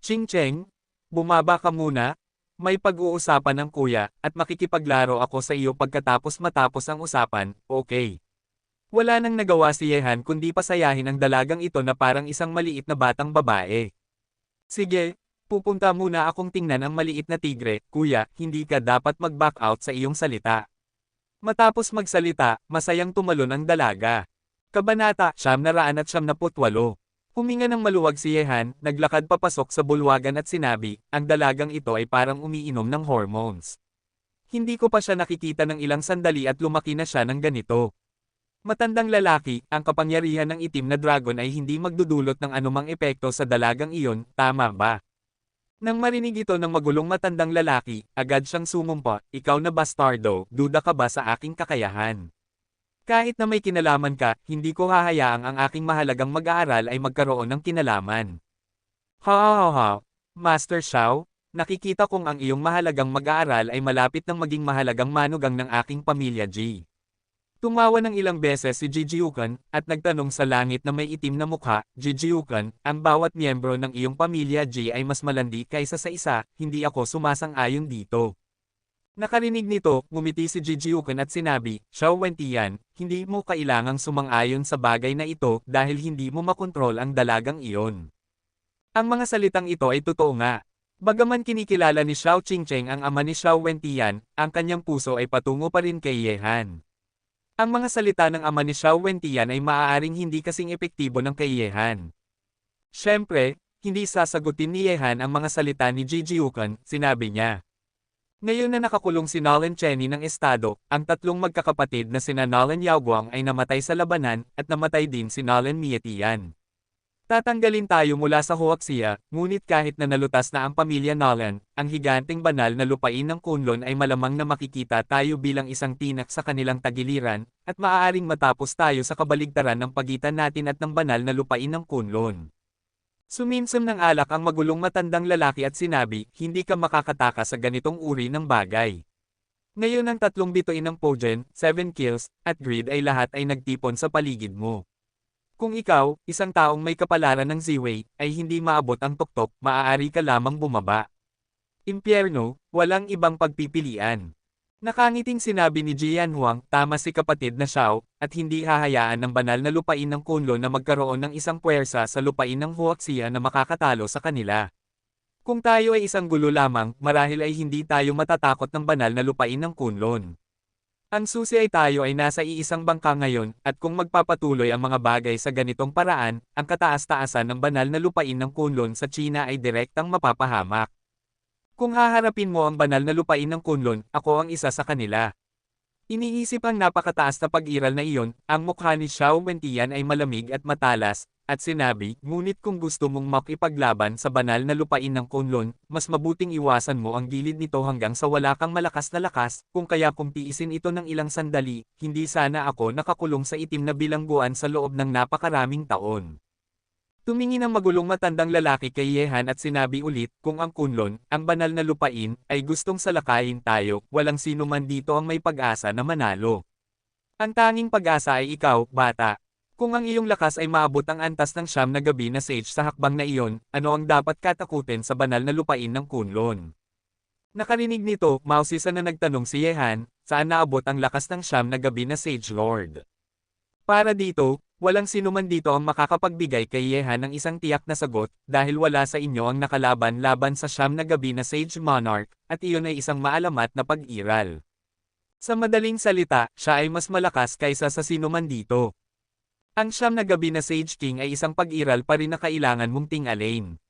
Qingcheng, bumaba ka muna, may pag-uusapan ng kuya, at makikipaglaro ako sa iyo pagkatapos matapos ang usapan, okay. Wala nang nagawa si Yehan kundi pasayahin ang dalagang ito na parang isang maliit na batang babae. Sige, pupunta muna akong tingnan ang maliit na tigre, kuya, hindi ka dapat mag-back out sa iyong salita. Matapos magsalita, masayang tumalon ang dalaga. Kabanata, 978. Huminga ng maluwag si Yehan, naglakad papasok sa bulwagan at sinabi, ang dalagang ito ay parang umiinom ng hormones. Hindi ko pa siya nakikita ng ilang sandali at lumaki na siya ng ganito. Matandang lalaki, ang kapangyarihan ng itim na dragon ay hindi magdudulot ng anumang epekto sa dalagang iyon, tama ba? Nang marinig ito ng magulong matandang lalaki, agad siyang sumumpa, ikaw na bastardo, duda ka ba sa aking kakayahan? Kahit na may kinalaman ka, hindi ko hahayaang ang aking mahalagang mag-aaral ay magkaroon ng kinalaman. Ha, Master Xiao, nakikita kong ang iyong mahalagang mag-aaral ay malapit ng maging mahalagang manugang ng aking pamilya Ji. Tumawa ng ilang beses si Ji Jiukan, at nagtanong sa langit na may itim na mukha, Ji Jiukan, ang bawat miyembro ng iyong pamilya Ji ay mas malandi kaysa sa isa, hindi ako sumasang-ayon dito. Nakarinig nito, ngumiti si Ji Jiukan at sinabi, Xiao Wentian, hindi mo kailangang sumang-ayon sa bagay na ito dahil hindi mo makontrol ang dalagang iyon. Ang mga salitang ito ay totoo nga. Bagaman kinikilala ni Xiao Qingcheng ang ama ni Xiao Wentian, ang kanyang puso ay patungo pa rin kay Yehan. Ang mga salita ng ama ni Xiao Wentian ay maaaring hindi kasing epektibo ng kay Yehan. Siyempre, hindi sasagutin ni Yehan ang mga salita ni Ji Jiukan, sinabi niya. Ngayon na nakakulong si Nolan Cheney ng estado, ang tatlong magkakapatid na sina Nolan Yaoguang ay namatay sa labanan, at namatay din si Nolan Mietian. Tatanggalin tayo mula sa Huaxia, ngunit kahit na nalutas na ang pamilya Nolan, ang higanting banal na lupain ng Kunlun ay malamang na makikita tayo bilang isang tinak sa kanilang tagiliran, at maaaring matapos tayo sa kabaligtaran ng pagitan natin at ng banal na lupain ng Kunlun. Suminsum ng alak ang magulong matandang lalaki at sinabi, hindi ka makakataka sa ganitong uri ng bagay. Ngayon ang 3 bituin ng Pojen, 7 kills, at greed ay lahat ay nagtipon sa paligid mo. Kung ikaw, isang taong may kapalaran ng Ziwei, ay hindi maabot ang tuktok, maaari ka lamang bumaba. Impyerno, walang ibang pagpipilian. Nakangiting sinabi ni Ji Yanhuang, tama si kapatid na Xiao, at hindi hahayaan ng banal na lupain ng Kunlun na magkaroon ng isang puwersa sa lupain ng Huaxia na makakatalo sa kanila. Kung tayo ay isang gulo lamang, marahil ay hindi tayo matatakot ng banal na lupain ng Kunlun. Ang susi ay tayo ay nasa iisang bangka ngayon, at kung magpapatuloy ang mga bagay sa ganitong paraan, ang kataas-taasan ng banal na lupain ng Kunlun sa China ay direktang mapapahamak. Kung haharapin mo ang banal na lupain ng Kunlun, ako ang isa sa kanila. Iniisip ang napakataas na pag-iral na iyon, ang mukha ni Xiao Wentian ay malamig at matalas, at sinabi, ngunit kung gusto mong makipaglaban sa banal na lupain ng Kunlun, mas mabuting iwasan mo ang gilid nito hanggang sa wala kang malakas na lakas, kung tiisin ito ng ilang sandali, hindi sana ako nakakulong sa itim na bilangguan sa loob ng napakaraming taon. Tumingin ang magulong matandang lalaki kay Yehan at sinabi ulit, kung ang Kunlun, ang banal na lupain, ay gustong salakayin tayo, walang sino man dito ang may pag-asa na manalo. Ang tanging pag-asa ay ikaw, bata. Kung ang iyong lakas ay maabot ang antas ng 9 na gabi na sage sa hakbang na iyon, ano ang dapat katakutin sa banal na lupain ng Kunlun? Nakarinig nito, mausisa na nagtanong si Yehan, saan naabot ang lakas ng 9 na gabi na Sage Lord? Para dito, walang sinuman dito ang makakapagbigay kay Yehan ng isang tiyak na sagot, dahil wala sa inyo ang nakalaban-laban sa 9 na gabi na Sage Monarch, at iyon ay isang maalamat na pag-iral. Sa madaling salita, siya ay mas malakas kaysa sa sinuman dito. Ang 9 na gabi na Sage King ay isang pag-iral pa rin na kailangan mong tingalain.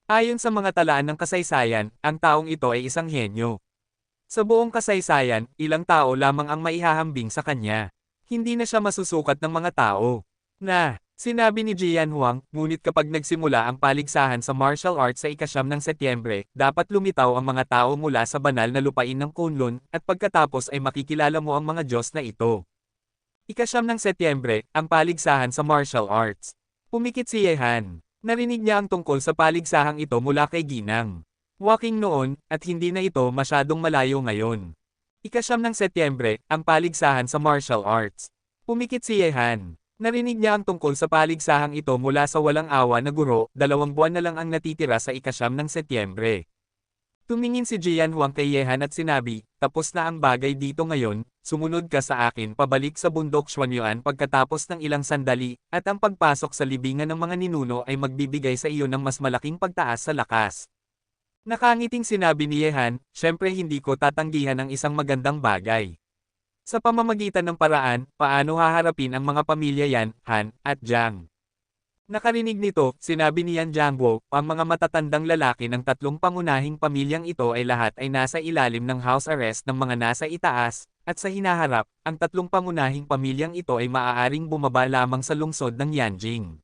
Ayon sa mga talaan ng kasaysayan, ang taong ito ay isang henyo. Sa buong kasaysayan, ilang tao lamang ang maihahambing sa kanya. Hindi na siya masusukat ng mga tao. Sinabi ni Jian Huang, ngunit kapag nagsimula ang paligsahan sa martial arts sa ika-9 ng Setyembre, dapat lumitaw ang mga tao mula sa banal na lupain ng Kunlun, at pagkatapos ay makikilala mo ang mga Diyos na ito. Ika-9 ng Setyembre, ang paligsahan sa martial arts. Pumikit si Yehan. Narinig niya ang tungkol sa paligsahang ito mula kay Ginang. Walking noon, at hindi na ito masyadong malayo ngayon. Ika-9 ng Setyembre, ang paligsahan sa martial arts. Pumikit si Yehan. Narinig niya ang tungkol sa paligsahang ito mula sa walang awa na guro, 2 buwan na lang ang natitira sa ika-9 ng Setyembre. Tumingin si Jian Huang kay Yehan at sinabi, tapos na ang bagay dito ngayon, sumunod ka sa akin pabalik sa bundok Xuanyuan pagkatapos ng ilang sandali, at ang pagpasok sa libingan ng mga ninuno ay magbibigay sa iyo ng mas malaking pagtaas sa lakas. Nakangiting sinabi ni Yehan, syempre hindi ko tatanggihan ang isang magandang bagay. Sa pamamagitan ng paraan, paano haharapin ang mga pamilya Yan, Han, at Jiang? Nakarinig nito, sinabi ni Yan Jiangguo, ang mga matatandang lalaki ng 3 pangunahing pamilyang ito ay lahat ay nasa ilalim ng house arrest ng mga nasa itaas, at sa hinaharap, ang 3 pangunahing pamilyang ito ay maaaring bumaba lamang sa lungsod ng Yanjing.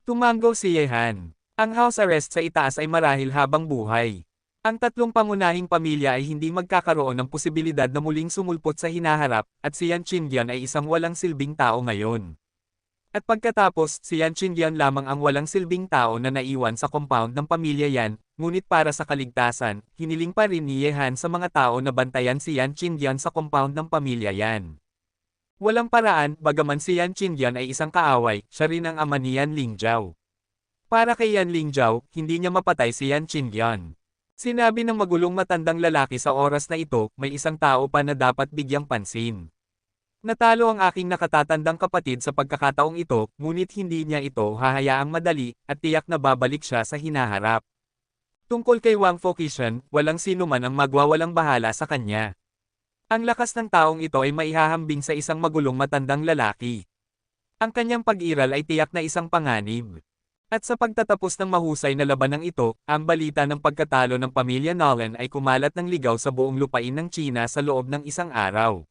Tumango si Yehan. Ang house arrest sa itaas ay marahil habang buhay. Ang 3 pangunahing pamilya ay hindi magkakaroon ng posibilidad na muling sumulpot sa hinaharap, at si Yan Qingyan ay isang walang silbing tao ngayon. At pagkatapos, si Yan Qingyan lamang ang walang silbing tao na naiwan sa compound ng pamilya Yan, ngunit para sa kaligtasan, hiniling pa rin ni Yehan sa mga tao na bantayan si Yan Qingyan sa compound ng pamilya Yan. Walang paraan, bagaman si Yan Qingyan ay isang kaaway, siya rin ang ama ni Yan Lingjiao. Para kay Yan Lingjiao, hindi niya mapatay si Yan Qingyan. Sinabi ng magulong matandang lalaki sa oras na ito, may isang tao pa na dapat bigyang pansin. Natalo ang aking nakatatandang kapatid sa pagkakataong ito, ngunit hindi niya ito hahayaang madali, at tiyak na babalik siya sa hinaharap. Tungkol kay Wang Fokishan, walang sino man ang magwawalang bahala sa kanya. Ang lakas ng taong ito ay maihahambing sa isang magulong matandang lalaki. Ang kanyang pag-iral ay tiyak na isang panganib. At sa pagtatapos ng mahusay na labanang ito, ang balita ng pagkatalo ng pamilya Nolan ay kumalat ng ligaw sa buong lupain ng China sa loob ng isang araw.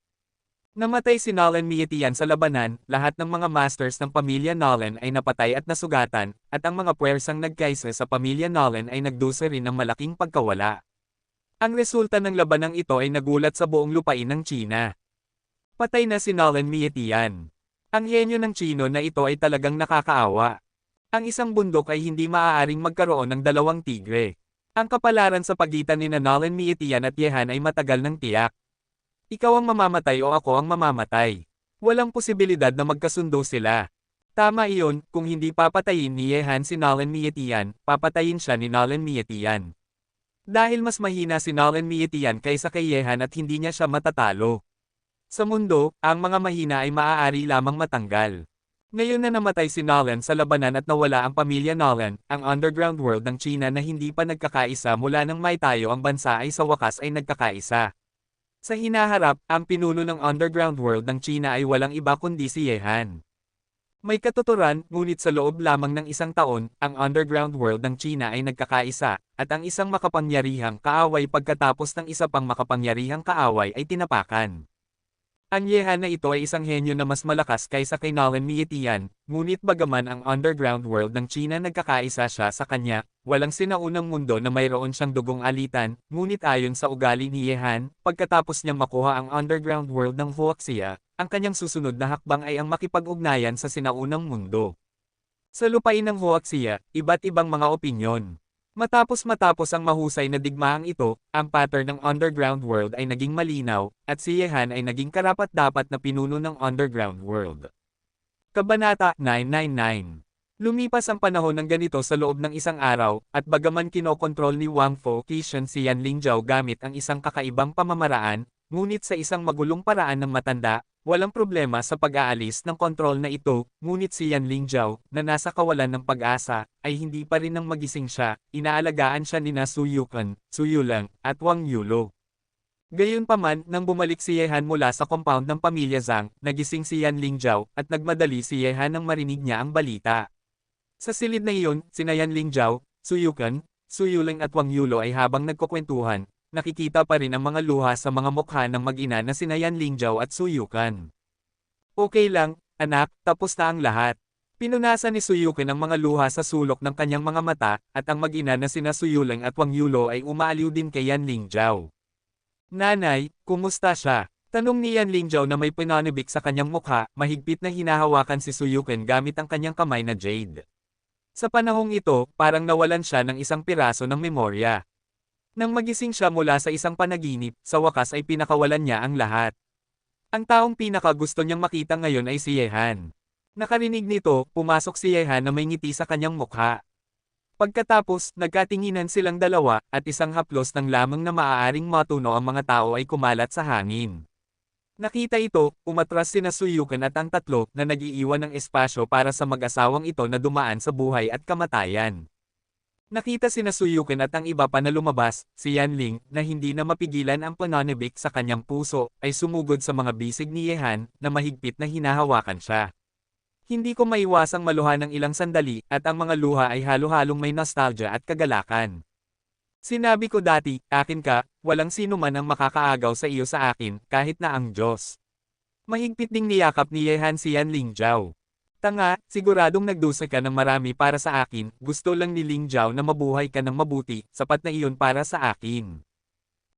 Namatay si Nolan Mietian sa labanan, lahat ng mga masters ng pamilya Nolan ay napatay at nasugatan, at ang mga puwersang nagkaisa sa pamilya Nolan ay nagdusa rin ng malaking pagkawala. Ang resulta ng labanang ito ay nagulat sa buong lupain ng China. Patay na si Nolan Mietian. Ang henyo ng Chino na ito ay talagang nakakaawa. Ang isang bundok ay hindi maaaring magkaroon ng 2 tigre. Ang kapalaran sa pagitan ni Nolan Mietian at Yehan ay matagal ng tiyak. Ikaw ang mamamatay o ako ang mamamatay. Walang posibilidad na magkasundo sila. Tama iyon, kung hindi papatayin ni Yehan si Nolan Mietian, papatayin siya ni Nolan Mietian. Dahil mas mahina si Nolan Mietian kaysa kay Yehan at hindi niya siya matatalo. Sa mundo, ang mga mahina ay maaari lamang matanggal. Ngayon na namatay si Nolan sa labanan at nawala ang pamilya Nolan, ang underground world ng China na hindi pa nagkakaisa mula nang may tayo ang bansa ay sa wakas ay nagkakaisa. Sa hinaharap, ang pinuno ng underground world ng China ay walang iba kundi si Yehan. May katuturan, ngunit sa loob lamang ng isang taon, ang underground world ng China ay nagkakaisa, at ang isang makapangyarihang kaaway pagkatapos ng isa pang makapangyarihang kaaway ay tinapakan. Ang Yehan na ito ay isang henyo na mas malakas kaysa kay Nolan Mietian, ngunit bagaman ang underground world ng China nagkakaisa siya sa kanya, walang sinaunang mundo na mayroon siyang dugong alitan, ngunit ayon sa ugali ni Yehan, pagkatapos niyang makuha ang underground world ng Huaxia, ang kanyang susunod na hakbang ay ang makipag-ugnayan sa sinaunang mundo. Sa lupain ng Huaxia, iba't ibang mga opinyon. Matapos ang mahusay na digmaang ito, ang pattern ng underground world ay naging malinaw, at si Yehan ay naging karapat-dapat na pinuno ng underground world. Kabanata 999. Lumipas ang panahon ng ganito sa loob ng isang araw, at bagaman kinokontrol ni Wang Fo Qishan si Yan Lingjiao gamit ang isang kakaibang pamamaraan, ngunit sa isang magulong paraan ng matanda, walang problema sa pag-aalis ng kontrol na ito, ngunit si Yan Lingjiao, na nasa kawalan ng pag-asa, ay hindi pa rin nang magising siya, inaalagaan siya nina Su Yukan, Su Yulang, at Wang Yulo. Gayunpaman, nang bumalik si Yehan mula sa compound ng pamilya Zhang, nagising si Yan Lingjiao, at nagmadali si Yehan nang marinig niya ang balita. Sa silid na iyon, sina Yan Lingjiao, Su Yukan, Su Yulang at Wang Yulo ay habang nagkukwentuhan, nakikita pa rin ang mga luha sa mga mukha ng mag-ina na sina Yan Lingjiao at Su Yukan. Okay lang, anak, tapos na ang lahat. Pinunasan ni Su Yukan ang mga luha sa sulok ng kanyang mga mata, at ang mag-ina na sina Su Yulang at Wang Yulo ay umaaliw din kay Yan Lingjiao. Nanay, kumusta siya? Tanong ni Yan Lingjiao na may pinanibik sa kanyang mukha, mahigpit na hinahawakan si Su Yukan gamit ang kanyang kamay na jade. Sa panahong ito, parang nawalan siya ng isang piraso ng memorya. Nang magising siya mula sa isang panaginip, sa wakas ay pinakawalan niya ang lahat. Ang taong pinakagusto niyang makita ngayon ay si Yehan. Nakarinig nito, pumasok si Yehan na may ngiti sa kanyang mukha. Pagkatapos, nagkatinginan silang dalawa, at isang haplos ng lamang na maaaring matuno ang mga tao ay kumalat sa hangin. Nakita ito, umatras sina Su Yukan at ang tatlo na nag-iiwan ng espasyo para sa mag-asawang ito na dumaan sa buhay at kamatayan. Nakita sina Su Yukan at ang iba pa na lumabas, si Yan Ling, na hindi na mapigilan ang pananibik sa kanyang puso, ay sumugod sa mga bisig ni Yehan, na mahigpit na hinahawakan siya. Hindi ko maiwasang maluha ng ilang sandali, at ang mga luha ay halo-halong may nostalgia at kagalakan. Sinabi ko dati, akin ka, walang sino man ang makakaagaw sa iyo sa akin, kahit na ang Diyos. Mahigpit ding niyakap ni Yehan si Yan Lingjiao. Tanga, siguradong nagdusa ka ng marami para sa akin, gusto lang ni Lingjiao na mabuhay ka ng mabuti, sapat na iyon para sa akin.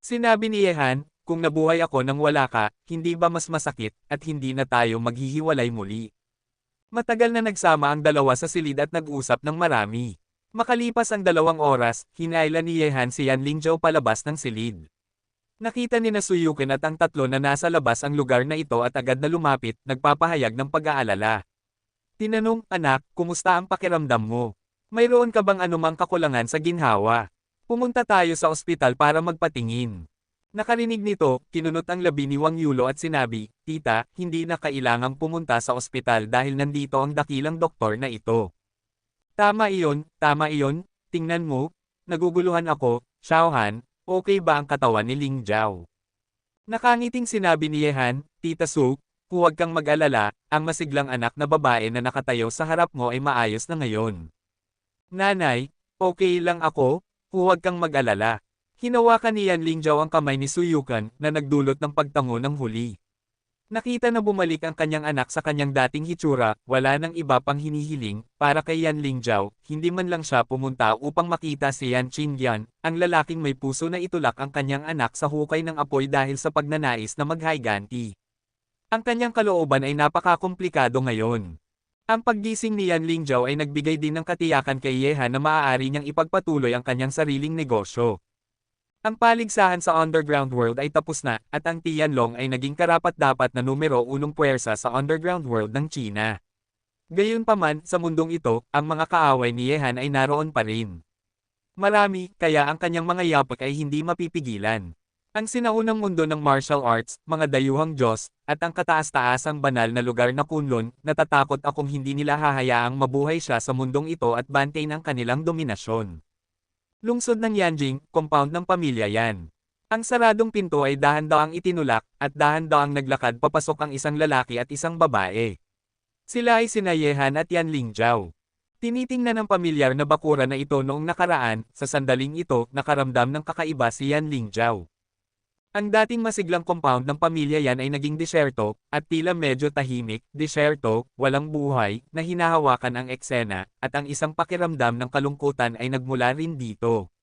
Sinabi ni Yehan, kung nabuhay ako nang wala ka, hindi ba mas masakit, at hindi na tayo maghihiwalay muli. Matagal na nagsama ang dalawa sa silid at nag-usap ng marami. Makalipas ang 2 oras, hinailan ni Yehan si Yan Lingjiao palabas ng silid. Nakita ni na Su Yukan at ang tatlo na nasa labas ang lugar na ito at agad na lumapit, nagpapahayag ng pag-aalala. Tinanong, anak, kumusta ang pakiramdam mo? Mayroon ka bang anumang kakulangan sa ginhawa? Pumunta tayo sa ospital para magpatingin. Nakarinig nito, kinunot ang labi ni Wang Yulo at sinabi, Tita, hindi na kailangang pumunta sa ospital dahil nandito ang dakilang doktor na ito. Tama iyon, tingnan mo, naguguluhan ako, Xiaohan, okay ba ang katawan ni Lingjiao? Nakangiting sinabi ni Yehan, Tita Su, huwag kang mag-alala, ang masiglang anak na babae na nakatayo sa harap mo ay maayos na ngayon. Nanay, okay lang ako, huwag kang mag-alala. Hinawakan ni Yan Lingjiao ang kamay ni Su Yukan na nagdulot ng pagtango ng huli. Nakita na bumalik ang kanyang anak sa kanyang dating hitsura, wala nang iba pang hinihiling, para kay Yan Lingjiao, hindi man lang siya pumunta upang makita si Yan Qingyan, ang lalaking may puso na itulak ang kanyang anak sa hukay ng apoy dahil sa pagnanais na maghiganti. Ang kanyang kalooban ay napakakomplikado ngayon. Ang paggising ni Yan Lingjiao ay nagbigay din ng katiyakan kay Yehan na maaari niyang ipagpatuloy ang kanyang sariling negosyo. Ang paligsahan sa underground world ay tapos na, at ang Tianlong ay naging karapat-dapat na numero 1 puwersa sa underground world ng China. Gayunpaman, sa mundong ito, ang mga kaaway ni Yehan ay naroon pa rin. Marami, kaya ang kanyang mga yapak ay hindi mapipigilan. Ang sinaunang mundo ng martial arts, mga dayuhang Diyos, at ang kataas-taasang banal na lugar na Kunlun, natatakot akong hindi nila hahayaang mabuhay siya sa mundong ito at bantayin ang kanilang dominasyon. Lungsod ng Yanjing, compound ng pamilya Yan. Ang saradong pinto ay dahan-daang itinulak, at dahan-daang naglakad papasok ang isang lalaki at isang babae. Sila ay sina Yehan at Yan Lingjiao. Tinitingnan ng pamilyar na bakuran na ito noong nakaraan, sa sandaling ito, nakaramdam ng kakaiba si Yan Lingjiao. Ang dating masiglang compound ng pamilya yan ay naging disyerto, at tila medyo tahimik, disyerto, walang buhay, na hinahawakan ang eksena, at ang isang pakiramdam ng kalungkutan ay nagmula rin dito.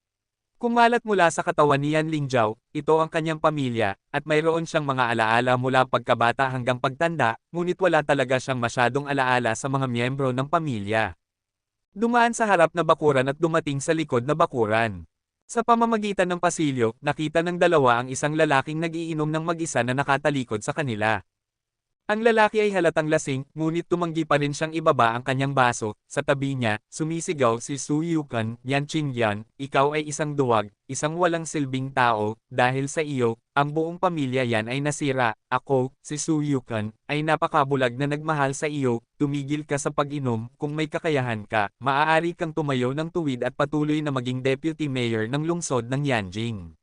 Kumalat mula sa katawan ni Yan Lingjiao, ito ang kanyang pamilya, at mayroon siyang mga alaala mula pagkabata hanggang pagtanda, ngunit wala talaga siyang masyadong alaala sa mga miyembro ng pamilya. Dumaan sa harap na bakuran at dumating sa likod na bakuran. Sa pamamagitan ng pasilyo, nakita ng dalawa ang isang lalaking nag-iinom ng mag-isa na nakatalikod sa kanila. Ang lalaki ay halatang lasing, ngunit tumanggi pa rin siyang ibaba ang kanyang baso. Sa tabi niya, sumisigaw si Su Yukan, Yan Qingyan, ikaw ay isang duwag, isang walang silbing tao, dahil sa iyo, ang buong pamilya yan ay nasira. Ako, si Su Yukan, ay napakabulag na nagmahal sa iyo, tumigil ka sa pag-inom, kung may kakayahan ka, maaari kang tumayo ng tuwid at patuloy na maging deputy mayor ng lungsod ng Yanjing.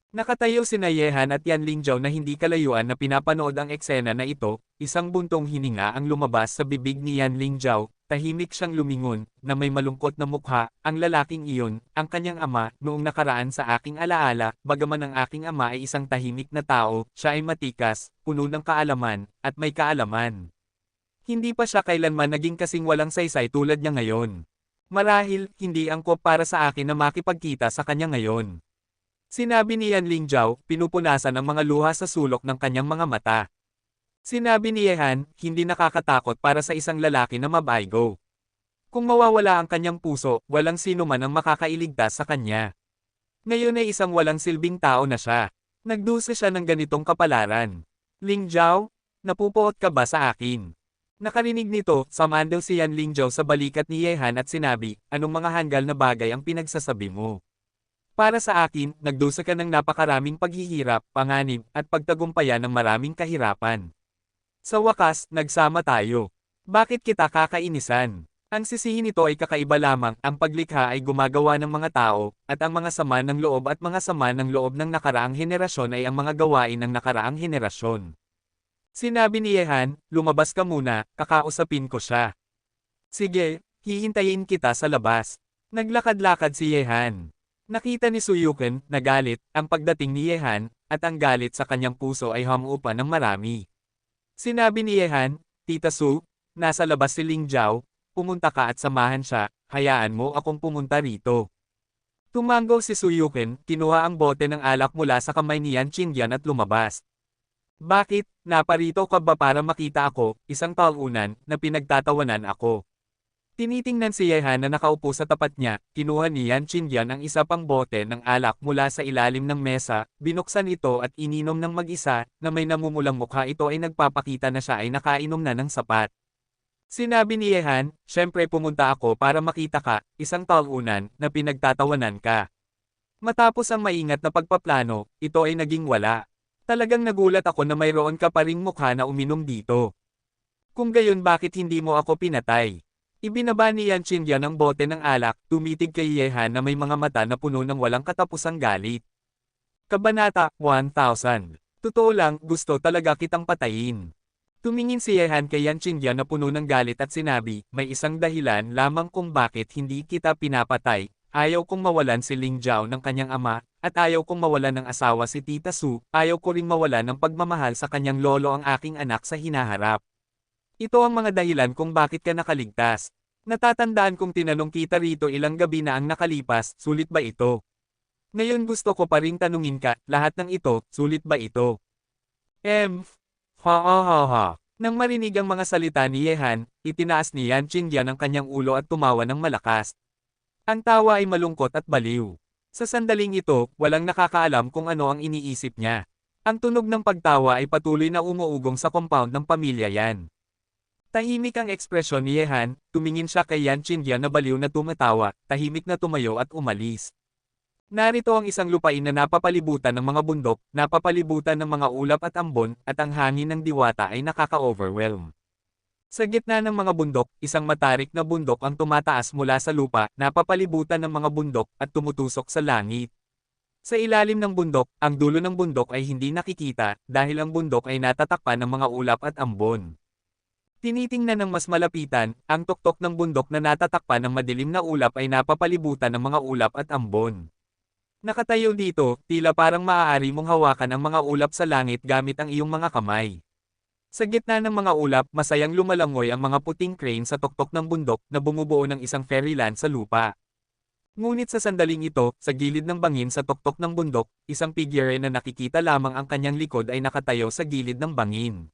Nakatayo sina Yehan at Yan Lingjiao na hindi kalayuan na pinapanood ang eksena na ito, isang buntong hininga ang lumabas sa bibig ni Yan Lingjiao, tahimik siyang lumingon, na may malungkot na mukha, ang lalaking iyon, ang kanyang ama, noong nakaraan sa aking alaala, bagaman ang aking ama ay isang tahimik na tao, siya ay matikas, puno ng kaalaman, at may kaalaman. Hindi pa siya kailanman naging kasing walang saysay tulad niya ngayon. Marahil, hindi angkop para sa akin na makipagkita sa kanya ngayon. Sinabi ni Yan Lingjiao, pinupunasan ang mga luha sa sulok ng kanyang mga mata. Sinabi ni Yehan, hindi nakakatakot para sa isang lalaki na mabaygo. Kung mawawala ang kanyang puso, walang sino man ang makakailigtas sa kanya. Ngayon ay isang walang silbing tao na siya. Nagdusa siya ng ganitong kapalaran. Lingjiao, napupuot ka ba sa akin? Nakarinig nito, sumandal si Yan Lingjiao sa balikat ni Yehan at sinabi, anong mga hanggal na bagay ang pinagsasabi mo? Para sa akin, nagdusa ka ng napakaraming paghihirap, panganib, at pagtagumpayan ng maraming kahirapan. Sa wakas, nagsama tayo. Bakit kita kakainisan? Ang sisihin nito ay kakaiba lamang, ang paglikha ay gumagawa ng mga tao, at ang mga sama ng loob at mga sama ng loob ng nakaraang henerasyon ay ang mga gawain ng nakaraang henerasyon. Sinabi ni Yehan, lumabas ka muna, kakausapin ko siya. Sige, hihintayin kita sa labas. Naglakad-lakad si Yehan. Nakita ni Su Yukan, na galit, ang pagdating ni Yehan, at ang galit sa kanyang puso ay humuupa ng marami. Sinabi ni Yehan, Tita Su, nasa labas si Lingjiao, pumunta ka at samahan siya, hayaan mo akong pumunta rito. Tumango si Su Yukan, kinuha ang bote ng alak mula sa kamay ni Yan Qingyan at lumabas. Bakit, naparito ka ba para makita ako, isang talunan, na pinagtatawanan ako? Tinitingnan si Yehan na nakaupo sa tapat niya, kinuha ni Yan Qingyan ang isa pang bote ng alak mula sa ilalim ng mesa, binuksan ito at ininom ng mag-isa, na may namumulang mukha ito ay nagpapakita na siya ay nakainom na ng sapat. Sinabi ni Yehan, syempre pumunta ako para makita ka, isang talunan, na pinagtatawanan ka. Matapos ang maingat na pagpaplano, ito ay naging wala. Talagang nagulat ako na mayroon ka pa ring mukha na uminom dito. Kung gayon bakit hindi mo ako pinatay? Ibinaba ni Yan Qingyan ang bote ng alak, tumitig kay Yehan na may mga mata na puno ng walang katapusang galit. Kabanata 1000. Totoo lang, gusto talaga kitang patayin. Tumingin si Yehan kay Yan Qingyan na puno ng galit at sinabi, may isang dahilan lamang kung bakit hindi kita pinapatay, ayaw kong mawalan si Lingjiao ng kanyang ama, at ayaw kong mawalan ng asawa si Tita Su, ayaw ko ring mawalan ng pagmamahal sa kanyang lolo ang aking anak sa hinaharap. Ito ang mga dahilan kung bakit ka nakaligtas. Natatandaan kong tinanong kita rito ilang gabi na ang nakalipas, sulit ba ito? Ngayon gusto ko pa ring tanungin ka, lahat ng ito, sulit ba ito? Ha. Nang marinig ang mga salita ni Yehan, itinaas ni Yan Qingyan ang kanyang ulo at tumawa ng malakas. Ang tawa ay malungkot at baliw. Sa sandaling ito, walang nakakaalam kung ano ang iniisip niya. Ang tunog ng pagtawa ay patuloy na umuugong sa compound ng pamilya Yan. Tahimik ang ekspresyon ni Yehan, tumingin siya kay Yan Qingyan na baliw na tumatawa, tahimik na tumayo at umalis. Narito ang isang lupain na napapalibutan ng mga bundok, napapalibutan ng mga ulap at ambon, at ang hangin ng diwata ay nakaka-overwhelm. Sa gitna ng mga bundok, isang matarik na bundok ang tumataas mula sa lupa, napapalibutan ng mga bundok, at tumutusok sa langit. Sa ilalim ng bundok, ang dulo ng bundok ay hindi nakikita, dahil ang bundok ay natatakpan ng mga ulap at ambon. Tinitingnan ng mas malapitan, ang tuktok ng bundok na natatakpan ng madilim na ulap ay napapalibutan ng mga ulap at ambon. Nakatayo dito, tila parang maaari mong hawakan ang mga ulap sa langit gamit ang iyong mga kamay. Sa gitna ng mga ulap, masayang lumalangoy ang mga puting crane sa tuktok ng bundok na bumubuo ng isang fairyland sa lupa. Ngunit sa sandaling ito, sa gilid ng bangin sa tuktok ng bundok, isang figure na nakikita lamang ang kanyang likod ay nakatayo sa gilid ng bangin.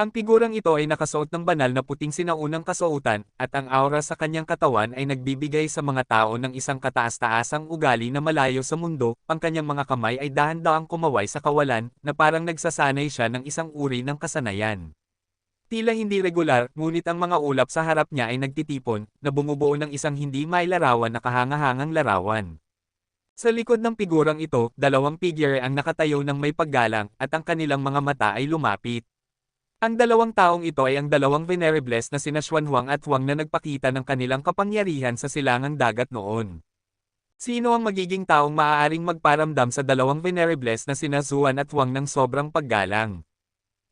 Ang figurang ito ay nakasuot ng banal na puting sinaunang kasuotan, at ang aura sa kanyang katawan ay nagbibigay sa mga tao ng isang kataas-taasang ugali na malayo sa mundo, ang kanyang mga kamay ay dahan-dahang kumaway sa kawalan, na parang nagsasanay siya ng isang uri ng kasanayan. Tila hindi regular, ngunit ang mga ulap sa harap niya ay nagtitipon, na bumubuo ng isang hindi mailarawan na kahangahangang larawan. Sa likod ng figurang ito, dalawang figure ang nakatayo ng may paggalang, at ang kanilang mga mata ay lumapit. Ang dalawang taong ito ay ang dalawang venerables na sina Xuanhuang at Huang na nagpakita ng kanilang kapangyarihan sa silangang dagat noon. Sino ang magiging taong maaaring magparamdam sa dalawang venerables na sina Zuan at Huang ng sobrang paggalang?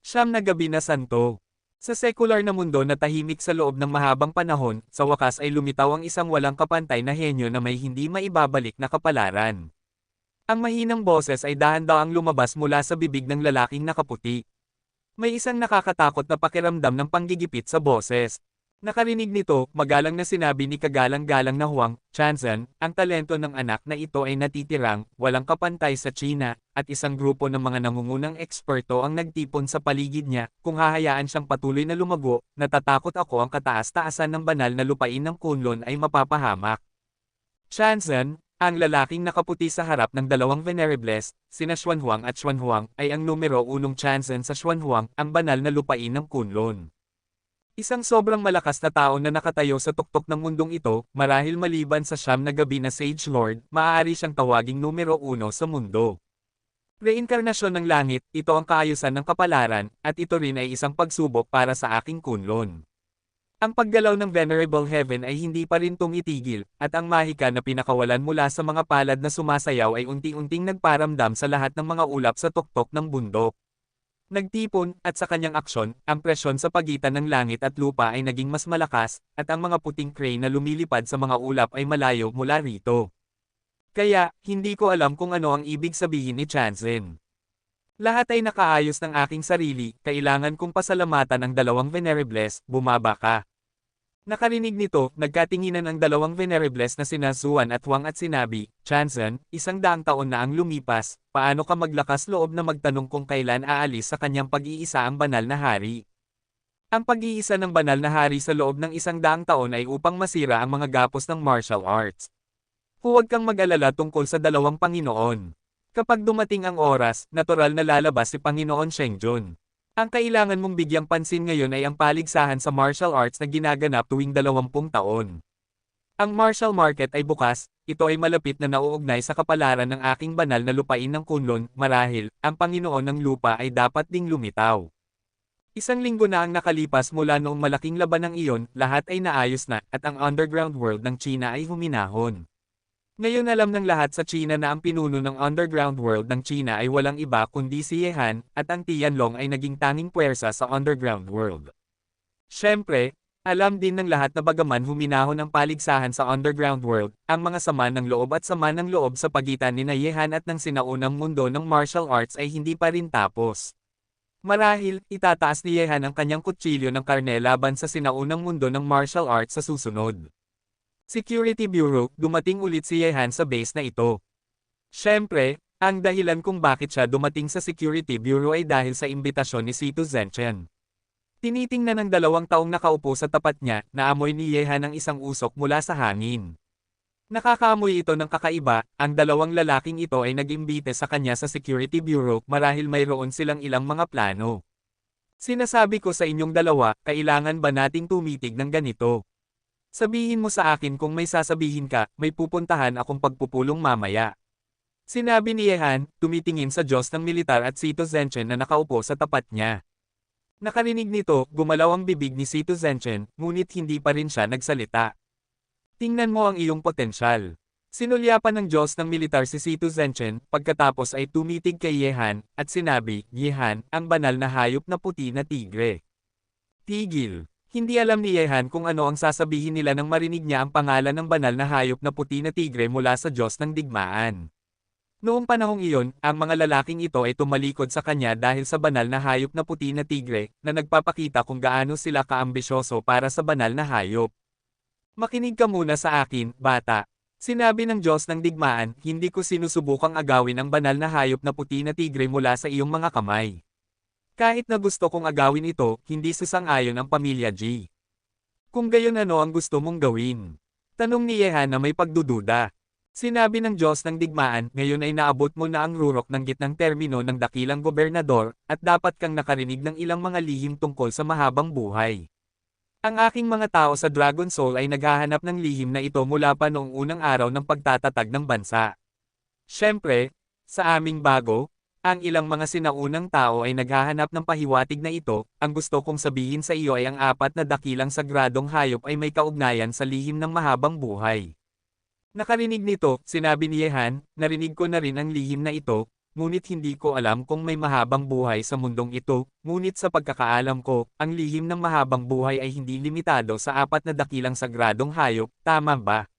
Siyam na gabi na santo. Sa sekular na mundo na tahimik sa loob ng mahabang panahon, sa wakas ay lumitaw ang isang walang kapantay na henyo na may hindi maibabalik na kapalaran. Ang mahinang boses ay dahan-dahang lumabas mula sa bibig ng lalaking nakaputi. May isang nakakatakot na pakiramdam ng panggigipit sa boses. Nakarinig nito, magalang na sinabi ni kagalang-galang na Huang Chanzhen, ang talento ng anak na ito ay natitirang, walang kapantay sa China, at isang grupo ng mga nangungunang eksperto ang nagtipon sa paligid niya. Kung hahayaan siyang patuloy na lumago, natatakot ako ang kataas-taasan ng banal na lupain ng Kunlun ay mapapahamak. Chanzhen, ang lalaking nakaputi sa harap ng dalawang venerables, sina Xuanhuang at Xuanhuang, ay ang numero 1 Chanzhen sa Xuanhuang, ang banal na lupain ng Kunlun. Isang sobrang malakas na tao na nakatayo sa tuktok ng mundong ito, marahil maliban sa siyam na gabi na Sage Lord, maaari siyang tawaging numero 1 sa mundo. Reinkarnasyon ng langit, ito ang kaayusan ng kapalaran, at ito rin ay isang pagsubok para sa aking Kunlun. Ang paggalaw ng Venerable Heaven ay hindi pa rin tumitigil, at ang mahika na pinakawalan mula sa mga palad na sumasayaw ay unti-unting nagparamdam sa lahat ng mga ulap sa tuktok ng bundok. Nagtipon, at sa kanyang aksyon, ang presyon sa pagitan ng langit at lupa ay naging mas malakas, at ang mga puting crane na lumilipad sa mga ulap ay malayo mula rito. Kaya, hindi ko alam kung ano ang ibig sabihin ni Chanzhen. Lahat ay nakaayos ng aking sarili, kailangan kong pasalamatan ang dalawang venerables, bumaba ka. Nakarinig nito, nagkatinginan ang dalawang venerables na sina Zuan at Huang at sinabi, Chanzhen, 100 taon na ang lumipas, paano ka maglakas loob na magtanong kung kailan aalis sa kanyang pag-iisa ang banal na hari? Ang pag-iisa ng banal na hari sa loob ng 100 taon ay upang masira ang mga gapos ng martial arts. Huwag kang mag-alala tungkol sa dalawang Panginoon. Kapag dumating ang oras, natural na lalabas si Panginoon Shengjun. Ang kailangan mong bigyang pansin ngayon ay ang paligsahan sa martial arts na ginaganap tuwing 20 taon. Ang martial market ay bukas, ito ay malapit na nauugnay sa kapalaran ng aking banal na lupain ng Kunlun, marahil, ang Panginoon ng lupa ay dapat ding lumitaw. Isang linggo na ang nakalipas mula noong malaking labanang iyon, lahat ay naayos na, at ang underground world ng China ay huminahon. Ngayon alam ng lahat sa China na ang pinuno ng underground world ng China ay walang iba kundi si Ye Han, at ang Tianlong ay naging tanging puwersa sa underground world. Siyempre, alam din ng lahat na bagaman huminahon ang paligsahan sa underground world, ang mga sama ng loob at sama ng loob sa pagitan ni Ye Han at ng sinaunang mundo ng martial arts ay hindi pa rin tapos. Marahil, itataas ni Ye Han ang kanyang kutsilyo ng karne laban sa sinaunang mundo ng martial arts sa susunod. Security Bureau, dumating ulit si Ye Han sa base na ito. Siyempre, ang dahilan kung bakit siya dumating sa Security Bureau ay dahil sa imbitasyon ni Sito Zhenchen. Tinitingnan ng 2 taong nakaupo sa tapat niya, naamoy ni Ye Han ang isang usok mula sa hangin. Nakakaamoy ito ng kakaiba, ang 2 lalaking ito ay nag-imbite sa kanya sa Security Bureau marahil mayroon silang ilang mga plano. Sinasabi ko sa inyong dalawa, kailangan ba nating tumitig ng ganito? Sabihin mo sa akin kung may sasabihin ka, may pupuntahan akong pagpupulong mamaya. Sinabi ni Ye Han, tumitingin sa Diyos ng militar at Sito Zhenchen na nakaupo sa tapat niya. Nakarinig nito, gumalaw ang bibig ni Sito Zhenchen, ngunit hindi pa rin siya nagsalita. Tingnan mo ang iyong potensyal. Sinulyapan ng Diyos ng militar si Sito Zhenchen, pagkatapos ay tumitig kay Ye Han, at sinabi, Ye Han, ang banal na hayop na puti na tigre. Tigil. Hindi alam ni Yehan kung ano ang sasabihin nila nang marinig niya ang pangalan ng banal na hayop na puti na tigre mula sa Diyos ng digmaan. Noong panahong iyon, ang mga lalaking ito ay tumalikod sa kanya dahil sa banal na hayop na puti na tigre, na nagpapakita kung gaano sila kaambisyoso para sa banal na hayop. Makinig ka muna sa akin, bata. Sinabi ng Diyos ng digmaan, hindi ko sinusubukang agawin ang banal na hayop na puti na tigre mula sa iyong mga kamay. Kahit na gusto kong agawin ito, hindi susang-ayon ang pamilya G. Kung gayon ano ang gusto mong gawin? Tanong ni Yehan na may pagdududa. Sinabi ng Diyos ng digmaan, ngayon ay naabot mo na ang rurok ng gitnang termino ng dakilang gobernador, at dapat kang nakarinig ng ilang mga lihim tungkol sa mahabang buhay. Ang aking mga tao sa Dragon Soul ay naghahanap ng lihim na ito mula pa noong unang araw ng pagtatatag ng bansa. Siyempre, sa aming bago, ang ilang mga sinaunang tao ay naghahanap ng pahiwatig na ito, ang gusto kong sabihin sa iyo ay ang apat na dakilang sagradong hayop ay may kaugnayan sa lihim ng mahabang buhay. Nakarinig nito, sinabi ni Yehan, narinig ko na rin ang lihim na ito, ngunit hindi ko alam kung may mahabang buhay sa mundong ito, ngunit sa pagkakaalam ko, ang lihim ng mahabang buhay ay hindi limitado sa apat na dakilang sagradong hayop, tama ba?